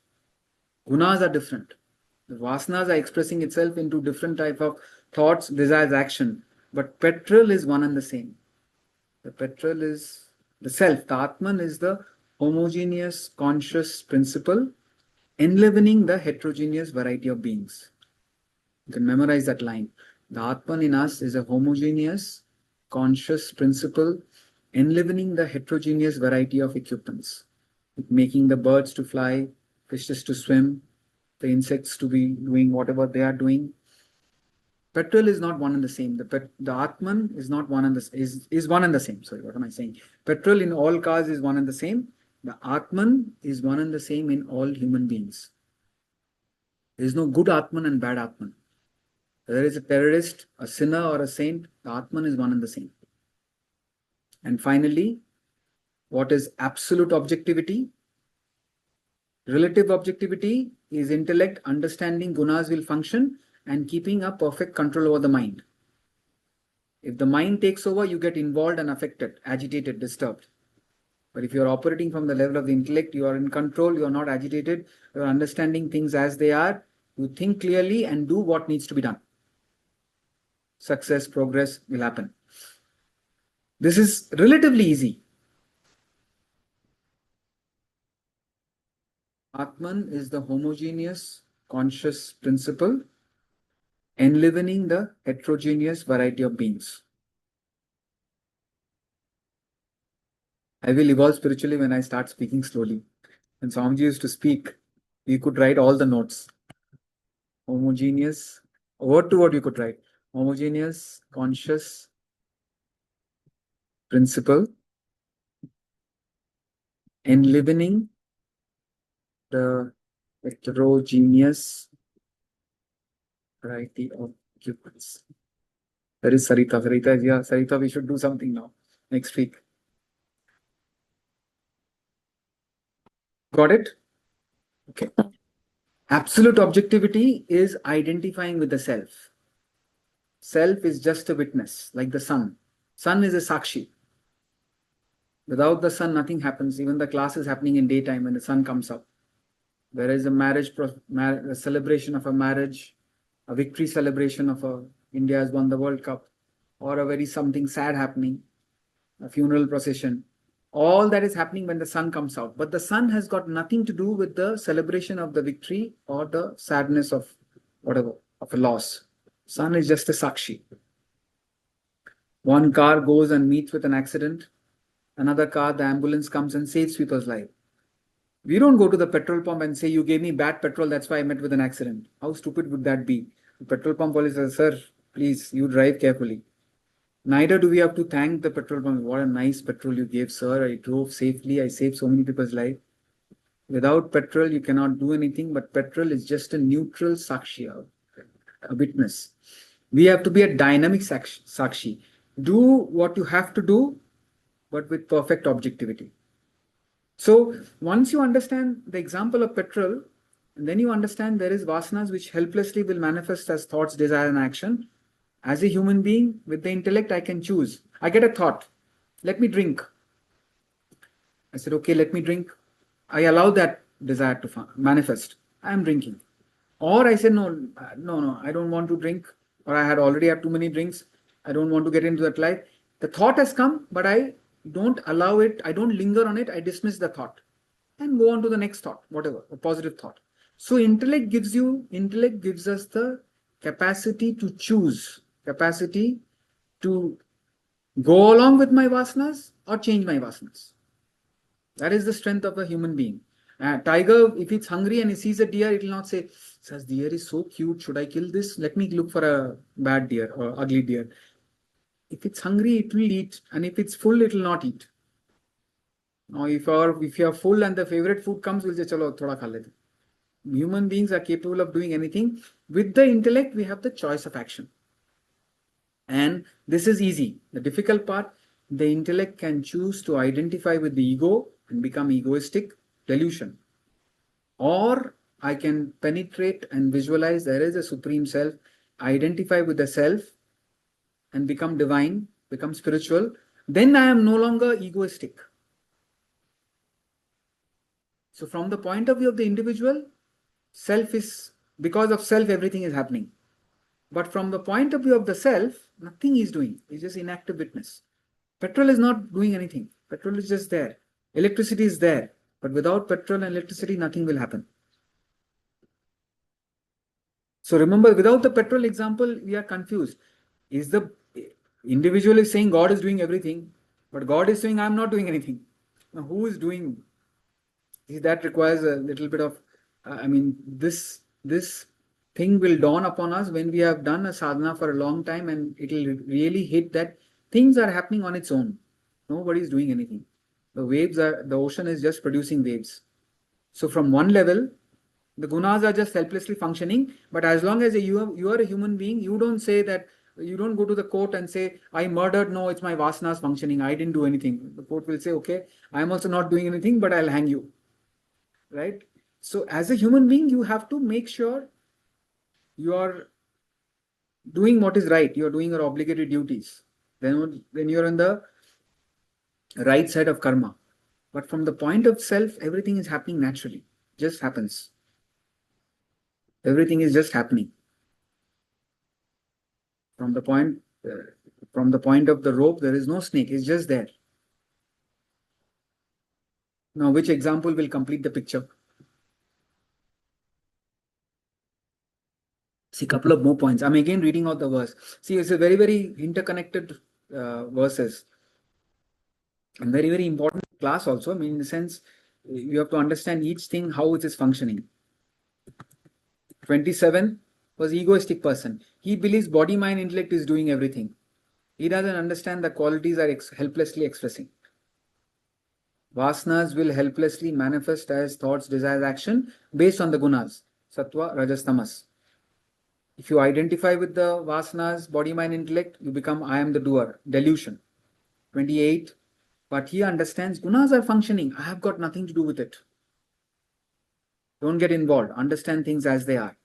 Gunas are different. The vasanas are expressing itself into different type of thoughts, desires, action. But petrol is one and the same. The petrol is the self. The Atman is the homogeneous conscious principle enlivening the heterogeneous variety of beings. You can memorize that line. The Atman in us is a homogeneous conscious principle enlivening the heterogeneous variety of equipments, making the birds to fly, fishes to swim, the insects to be doing whatever they are doing. Petrol is not one and the same. The Atman is not one and the is one and the same. Sorry, what am I saying? Petrol in all cars is one and the same. The Atman is one and the same in all human beings. There is no good Atman and bad Atman. Whether it's a terrorist, a sinner, or a saint, the Atman is one and the same. And finally, what is absolute objectivity? Relative objectivity is intellect, understanding gunas will function and keeping a perfect control over the mind. If the mind takes over, you get involved and affected, agitated, disturbed. But if you are operating from the level of the intellect, you are in control, you are not agitated, you are understanding things as they are, you think clearly and do what needs to be done. Success, progress will happen. This is relatively easy. Atman is the homogeneous conscious principle enlivening the heterogeneous variety of beings. I will evolve spiritually when I start speaking slowly. When Swamiji used to speak, we could write all the notes. Homogeneous, word to word you could write. Homogeneous conscious principle enlivening the heterogeneous variety of pupils. That is Sarita. Sarita is, yeah, Sarita, we should do something now, next week. Got it? Okay. Absolute objectivity is identifying with the self. Self is just a witness, like the sun. Sun is a sakshi. Without the sun, nothing happens. Even the class is happening in daytime when the sun comes up. There is a celebration of a marriage, a victory celebration of India has won the World Cup, or a very something sad happening, a funeral procession. All that is happening when the sun comes out. But the sun has got nothing to do with the celebration of the victory or the sadness of whatever, of a loss. Sun is just a sakshi. One car goes and meets with an accident. Another car, the ambulance comes and saves people's life. We don't go to the petrol pump and say, you gave me bad petrol, that's why I met with an accident. How stupid would that be? The petrol pump police says, sir, please, you drive carefully. Neither do we have to thank the petrol pump. What a nice petrol you gave, sir. I drove safely. I saved so many people's life. Without petrol, you cannot do anything, but petrol is just a neutral sakshi, a witness. We have to be a dynamic sakshi. Do what you have to do, but with perfect objectivity. So once you understand the example of petrol, and then you understand there is vasanas which helplessly will manifest as thoughts, desire, and action. As a human being, with the intellect, I can choose. I get a thought. Let me drink. I said, okay, let me drink. I allow that desire to manifest. I am drinking. Or I said, no, I don't want to drink. Or I had already had too many drinks. I don't want to get into that life. The thought has come, but I don't allow it. I don't linger on it. I dismiss the thought and go on to the next thought, whatever, a positive thought. So intellect gives us the capacity to choose, capacity to go along with my vasanas or change my vasanas. That is the strength of a human being. Tiger, if it's hungry and it sees a deer, it will not say, says, deer is so cute, should I kill this? Let me look for a bad deer or ugly deer. If it's hungry, it will eat, and if it's full, it will not eat. Now, if you are full and the favorite food comes, we'll say, "Chalo, thoda kha lete." Human beings are capable of doing anything. With the intellect, we have the choice of action. And this is easy. The difficult part, the intellect can choose to identify with the ego and become egoistic, delusion. Or I can penetrate and visualize there is a supreme self, identify with the self and become divine, become spiritual. Then I am no longer egoistic. So from the point of view of the individual, self is, because of self, everything is happening. But from the point of view of the self, nothing is doing. It's just inactive witness. Petrol is not doing anything. Petrol is just there. Electricity is there. But without petrol and electricity, nothing will happen. So remember, without the petrol example, we are confused. Is the individual is saying God is doing everything, but God is saying I'm not doing anything. Now, who is doing? That requires a little bit of, this thing will dawn upon us when we have done a sadhana for a long time, and it will really hit that things are happening on its own. Nobody is doing anything. The ocean is just producing waves. So from one level, the gunas are just helplessly functioning, but as long as you are a human being, you don't say that, you don't go to the court and say, I murdered, no, it's my vasanas functioning, I didn't do anything. The court will say, okay, I'm also not doing anything, but I'll hang you. Right? So as a human being, you have to make sure you are doing what is right, you are doing your obligatory duties. Then you're on the right side of karma. But from the point of self, everything is happening naturally, just happens. Everything is just happening. From the point of the rope, there is no snake, it's just there. Now, which example will complete the picture? See, a couple of more points. I'm again reading out the verse. See, it's a very, very interconnected verses. And very, very important class also. I mean, in the sense, you have to understand each thing, how it is functioning. 27 was egoistic person. He believes body, mind, intellect is doing everything. He doesn't understand the qualities are helplessly expressing. Vasanas will helplessly manifest as thoughts, desires, action based on the gunas, sattva, rajas, tamas. If you identify with the vasanas, body, mind, intellect, you become I am the doer, delusion. 28, but he understands gunas are functioning. I have got nothing to do with it. Don't get involved. Understand things as they are.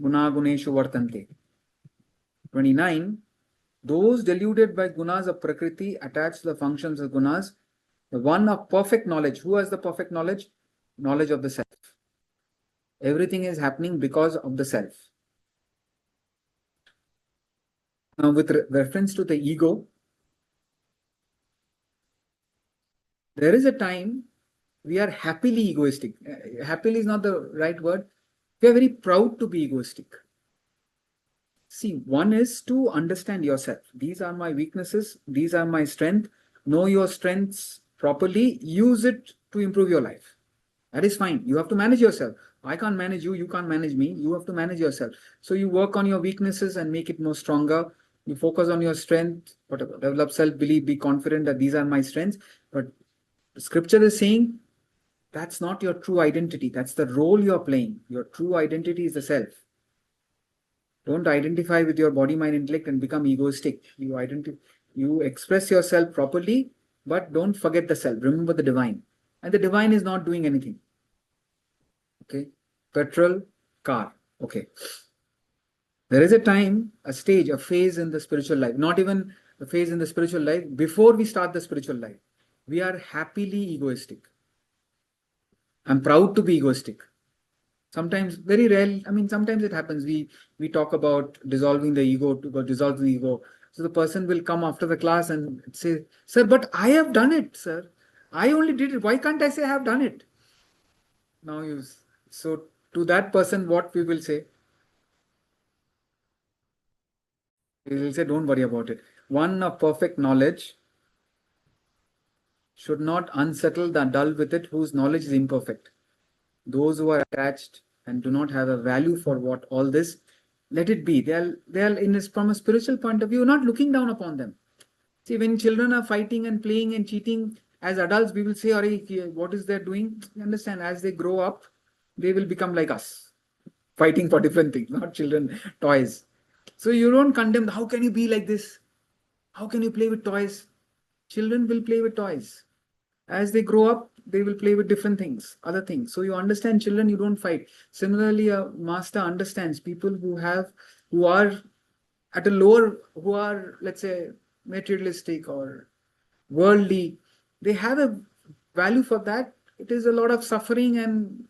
Guna guneshu vartante. 29, those deluded by gunas of prakriti attached to the functions of gunas, the one of perfect knowledge. Who has the perfect knowledge? Knowledge of the self. Everything is happening because of the self. Now, with reference to the ego, there is a time we are happily egoistic. Happily is not the right word. We are very proud to be egoistic. See, one is to understand yourself. These are my weaknesses. These are my strengths. Know your strengths properly. Use it to improve your life. That is fine. You have to manage yourself. I can't manage you. You can't manage me. You have to manage yourself. So you work on your weaknesses and make it more stronger. You focus on your strength, whatever. Develop self-belief. Be confident that these are my strengths. But the scripture is saying that's not your true identity. That's the role you're playing. Your true identity is the self. Don't identify with your body, mind, intellect and become egoistic. You express yourself properly, but don't forget the self. Remember the divine. And the divine is not doing anything. Okay. Petrol, car. Okay. There is a time, a stage, a phase in the spiritual life. Not even a phase in the spiritual life. Before we start the spiritual life, we are happily egoistic. I'm proud to be egoistic. Sometimes, very rare, sometimes it happens. We talk about dissolving the ego, to dissolve the ego. So the person will come after the class and say, sir, but I have done it, sir. I only did it. Why can't I say I have done it? Now so to that person, what we will say? We will say, don't worry about it. One of perfect knowledge should not unsettle the dull with it whose knowledge is imperfect. Those who are attached and do not have a value for what all this, Let it be. They are from a spiritual point of view, not looking down upon them. See, when children are fighting and playing and cheating, as adults, we will say, what is they doing? You understand, as they grow up, they will become like us, fighting for different things, not children, toys. So you don't condemn, how can you be like this? How can you play with toys? Children will play with toys. As they grow up, they will play with different things, other things. So you understand children, you don't fight. Similarly, a master understands people who are at a lower, who are, let's say, materialistic or worldly. They have a value for that. It is a lot of suffering, and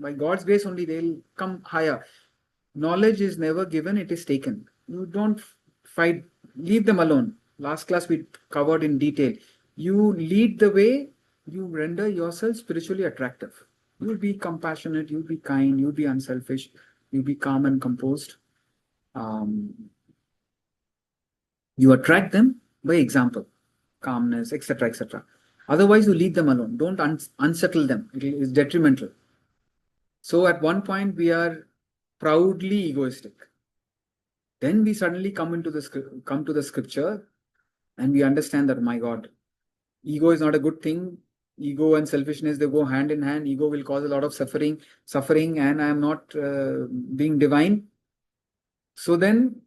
by God's grace only they'll come higher. Knowledge is never given, it is taken. You don't fight, leave them alone. Last class we covered in detail. You lead the way, you render yourself spiritually attractive. You'll be compassionate, you'll be kind, you'll be unselfish, you'll be calm and composed. You attract them by example, calmness, etc., etc. Otherwise, you leave them alone. Don't unsettle them. It is detrimental. So at one point, we are proudly egoistic. Then we suddenly come to the scripture, and we understand that, my God, ego is not a good thing. Ego and selfishness, they go hand in hand. Ego will cause a lot of suffering, and I am not being divine. So then,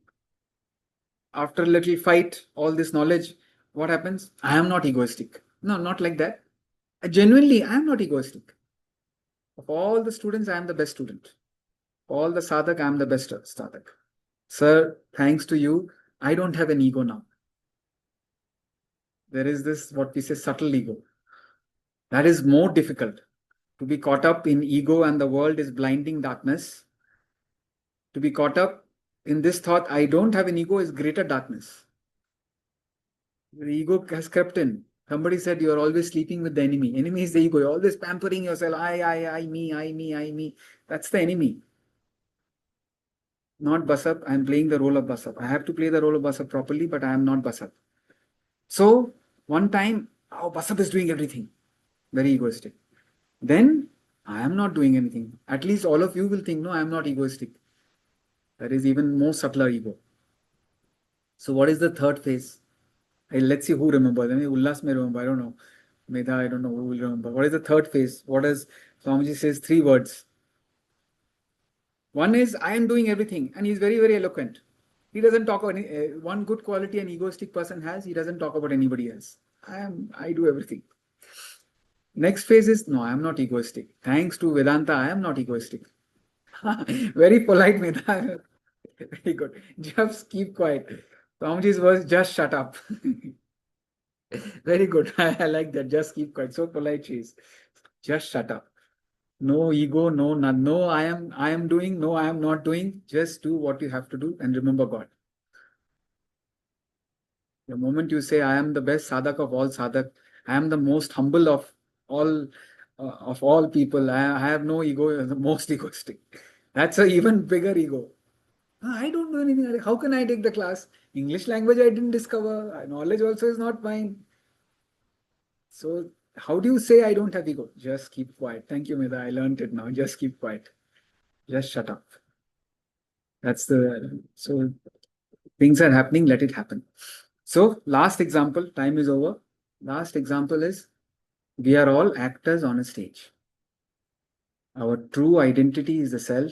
after a little fight, all this knowledge, what happens? I am not egoistic. No, not like that. Genuinely, I am not egoistic. Of all the students, I am the best student. All the sadhak, I am the best sadhak. Sir, thanks to you, I don't have an ego now. There is this, what we say, subtle ego. That is more difficult. To be caught up in ego and the world is blinding darkness. To be caught up in this thought, I don't have an ego, is greater darkness. The ego has crept in. Somebody said you are always sleeping with the enemy. Enemy is the ego. You're always pampering yourself. I, me. That's the enemy. Not Basab. I'm playing the role of Basab. I have to play the role of Basab properly, but I am not Basab. So one time, Basab is doing everything. Very egoistic. Then I am not doing anything. At least all of you will think, no, I am not egoistic. That is even more subtler ego. So what is the third phase? Let's see who remembers. I mean, Ullas may remember. I don't know. Medha, I don't know who will remember. What is the third phase? What does Swamiji says? 3 words. One is, I am doing everything. And he's very, very eloquent. He doesn't talk about one good quality an egoistic person has. He doesn't talk about anybody else. I do everything. Next phase is, no, I am not egoistic. Thanks to Vedanta, I am not egoistic. Very polite, Medha. Very good. Just keep quiet. Swamiji's was just shut up. Very good. I like that. Just keep quiet. So polite she is. Just shut up. No ego, no, I am doing, no, I am not doing. Just do what you have to do and remember God. The moment you say, I am the best sadhak of all sadhak, I am the most humble of all people. I have no ego, the most egoistic. That's an even bigger ego. I don't know anything. How can I take the class? English language I didn't discover. Knowledge also is not mine. So how do you say I don't have ego? Just keep quiet. Thank you, Medha. I learned it now. Just keep quiet. Just shut up. So things are happening. Let it happen. So last example, time is over. Last example is, we are all actors on a stage. Our true identity is the self.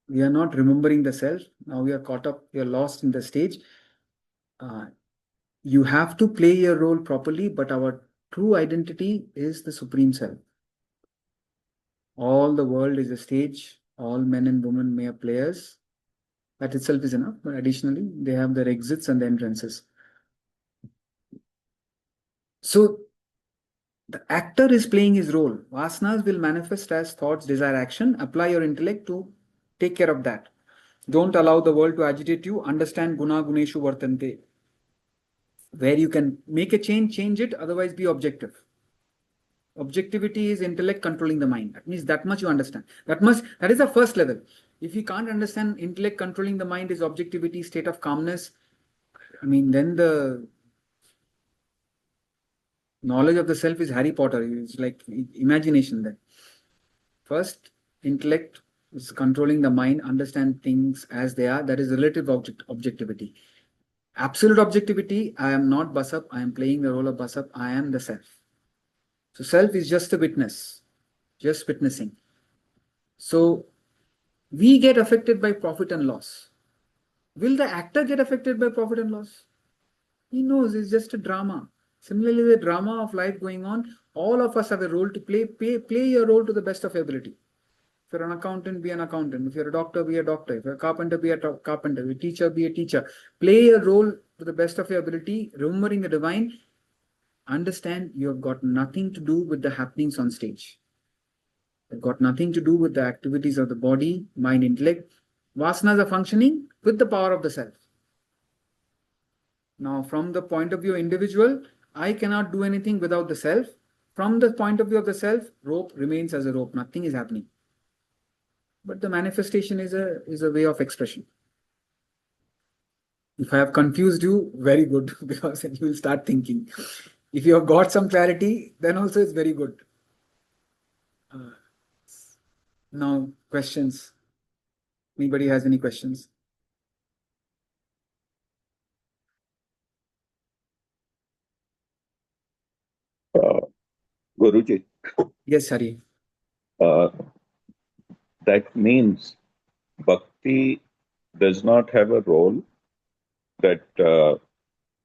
We are not remembering the self. Now we are caught up. We are lost in the stage. You have to play your role properly, but our true identity is the Supreme Self. All the world is a stage. All men and women may have players. That itself is enough. But additionally, they have their exits and the entrances. So the actor is playing his role. Vasanas will manifest as thoughts, desire, action. Apply your intellect to take care of that. Don't allow the world to agitate you. Understand guna guneshu vartante. Where you can make a change it. Otherwise, be objective. Objectivity is intellect controlling the mind. That means that much you understand. That is the first level. If you can't understand intellect controlling the mind is objectivity, state of calmness, then the knowledge of the self is Harry Potter. It's like imagination then. First, intellect It's controlling the mind, understand things as they are. That is relative objectivity. Absolute objectivity, I am not Basap, I am playing the role of Basap, I am the self. So self is just a witness, just witnessing. So we get affected by profit and loss. Will the actor get affected by profit and loss? He knows it's just a drama. Similarly, the drama of life going on, all of us have a role to play. Play your role to the best of your ability. If you're an accountant, be an accountant. If you're a doctor, be a doctor. If you're a carpenter, be a carpenter. If you're a teacher, be a teacher. Play a role to the best of your ability, remembering the divine. Understand you have got nothing to do with the happenings on stage. They've got nothing to do with the activities of the body, mind, intellect. Vasanas are functioning with the power of the self. Now, from the point of view of individual, I cannot do anything without the self. From the point of view of the self, rope remains as a rope. Nothing is happening. But the manifestation is a way of expression. If I have confused you, very good, because then you will start thinking. If you have got some clarity, then also it's very good. Now, questions. Anybody has any questions? Guruji, Yes, Hari. that means bhakti does not have a role, that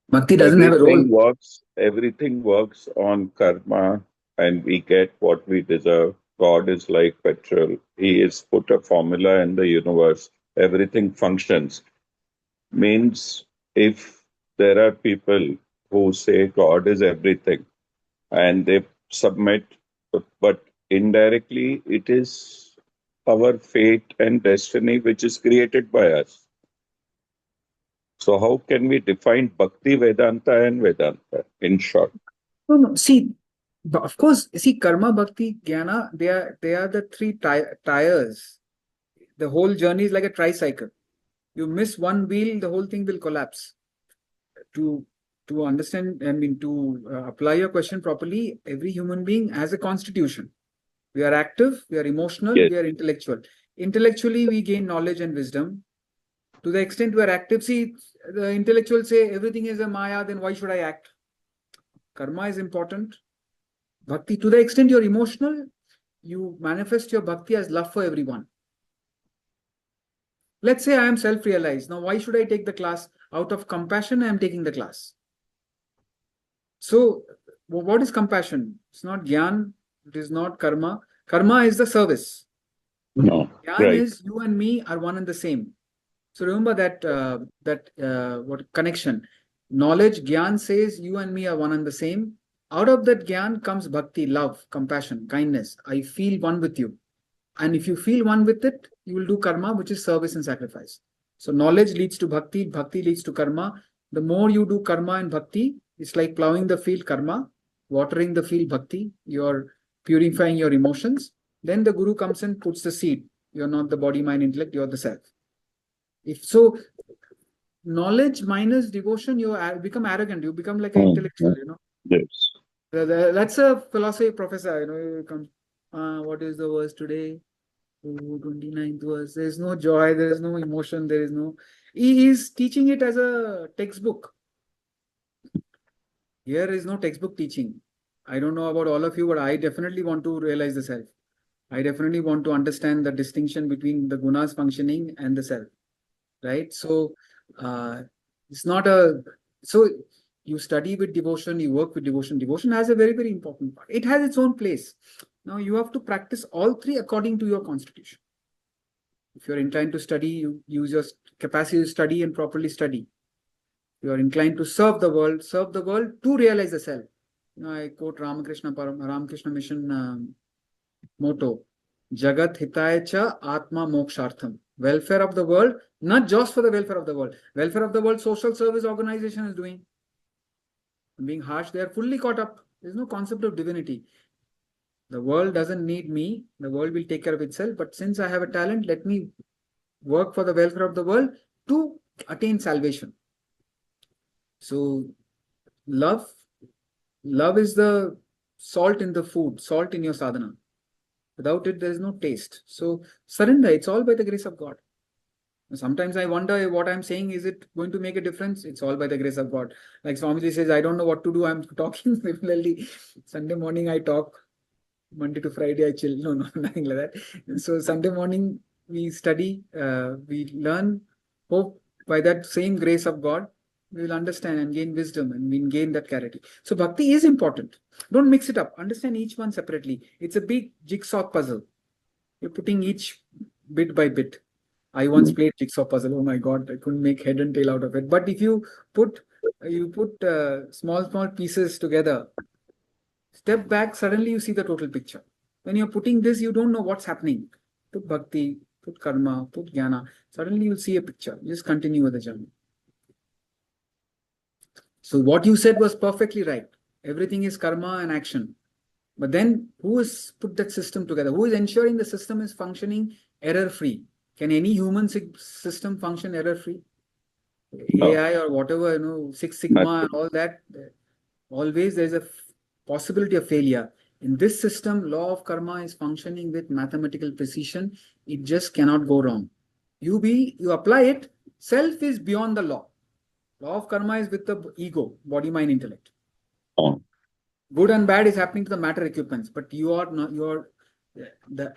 Bhakti doesn't have a role. everything works on karma and we get what we deserve. God is like petrol. He has put a formula in the universe. Everything functions. Means if there are people who say God is everything and they submit, but indirectly it is our fate and destiny which is created by us. So how can we define Bhakti Vedanta and Vedanta in short? No. See, of course, see, karma, bhakti, jnana, they are the three tires. The whole journey is like a tricycle. You miss one wheel, the whole thing will collapse. To understand, I mean, to apply your question properly, every human being has a constitution. We are active, we are emotional, Yes. we are intellectual. Intellectually, we gain knowledge and wisdom. To the extent we are active, see, the intellectuals say everything is a maya, then why should I act? Karma is important. Bhakti, to the extent you're emotional, you manifest your bhakti as love for everyone. Let's say I am self-realized. Now, why should I take the class? Out of compassion, I am taking the class. So, what is compassion? It's not gyan. It is not karma. Karma is the service. No. Gyan Right. is you and me are one and the same. So remember that what connection. Knowledge, gyan says you and me are one and the same. Out of that gyan comes bhakti, love, compassion, kindness. I feel one with you. And if you feel one with it, you will do karma, which is service and sacrifice. So knowledge leads to bhakti, bhakti leads to karma. The more you do karma and bhakti, it's like plowing the field, karma, watering the field, bhakti, you're purifying your emotions. Then the guru comes and puts the seed. You're not the body, mind, intellect, you're the self. If so, knowledge minus devotion, you become arrogant, you become like an intellectual, you know. Yes. That's a philosophy professor, you know, you come, what is the verse today? 29th verse. There is no joy, there is no emotion, there is no. He is teaching it as a textbook. Here is no textbook teaching. I don't know about all of you, but I definitely want to realize the self. I definitely want to understand the distinction between the gunas functioning and the self. Right? So it's not a. So you study with devotion, you work with devotion. Devotion has a very, very important part. It has its own place. Now you have to practice all three according to your constitution. If you're inclined to study, you use your capacity to study and properly study. You are inclined to serve the world to realize the self. You know, I quote Ramakrishna Mission motto: Jagat Hitaya Cha Atma Mokshartham. Welfare of the world, not just for the welfare of the world. Welfare of the world, social service organization is doing. I'm being harsh, they are fully caught up. There's no concept of divinity. The world doesn't need me. The world will take care of itself. But since I have a talent, let me work for the welfare of the world to attain salvation. So love is the salt in the food, salt in your sadhana. Without it, there is no taste. So surrender. It's all by the grace of God. Sometimes I wonder what I'm saying, is it going to make a difference? It's all by the grace of God. Like Swamiji says, I don't know what to do. I'm talking similarly. Sunday morning I talk. Monday to Friday I chill. No, nothing like that. So Sunday morning we study, we learn. Hope by that same grace of God, we will understand and gain wisdom and we gain that clarity. So bhakti is important. Don't mix it up. Understand each one separately. It's a big jigsaw puzzle. You're putting each bit by bit. I once played jigsaw puzzle. Oh my God, I couldn't make head and tail out of it. But if you put small pieces together, step back, suddenly you see the total picture. When you're putting this, you don't know what's happening. Put bhakti, put karma, put jnana. Suddenly you'll see a picture. Just continue with the journey. So what you said was perfectly right. Everything is karma and action. But then who has put that system together? Who is ensuring the system is functioning error-free? Can any human system function error-free? AI or whatever, Six Sigma and all that, always there's a possibility of failure. In this system, law of karma is functioning with mathematical precision. It just cannot go wrong. You apply it, self is beyond the law. Law of karma is with the ego, body, mind, intellect. Good and bad is happening to the matter equipments, but the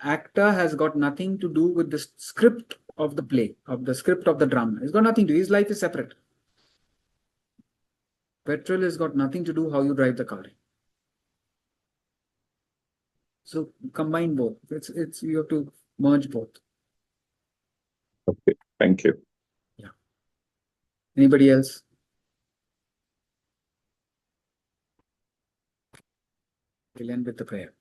actor has got nothing to do with the script of the play, of the script of the drama. It's got nothing to do. His life is separate. Petrol has got nothing to do how you drive the car. So combine both. You have to merge both. Okay, thank you. Yeah. Anybody else? We'll end with the prayer.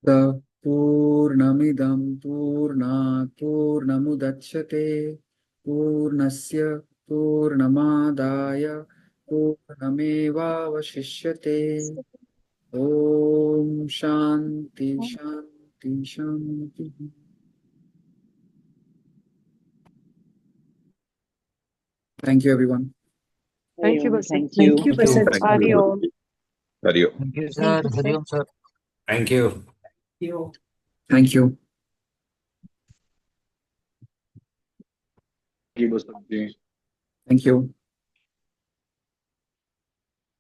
The Purnamidam Purnat Purnamudachyate Purnasya Purnamadaya Purnamevavashishyate. Om Shanti Shanti Shanti. Thank you, everyone. Thank you, Basant. Thank you. Thank you, Basant. Hari Om. Hari Om. Thank you, sir. Hari Om, sir. Thank you. Thank you. Thank you, Basant ji. Thank you.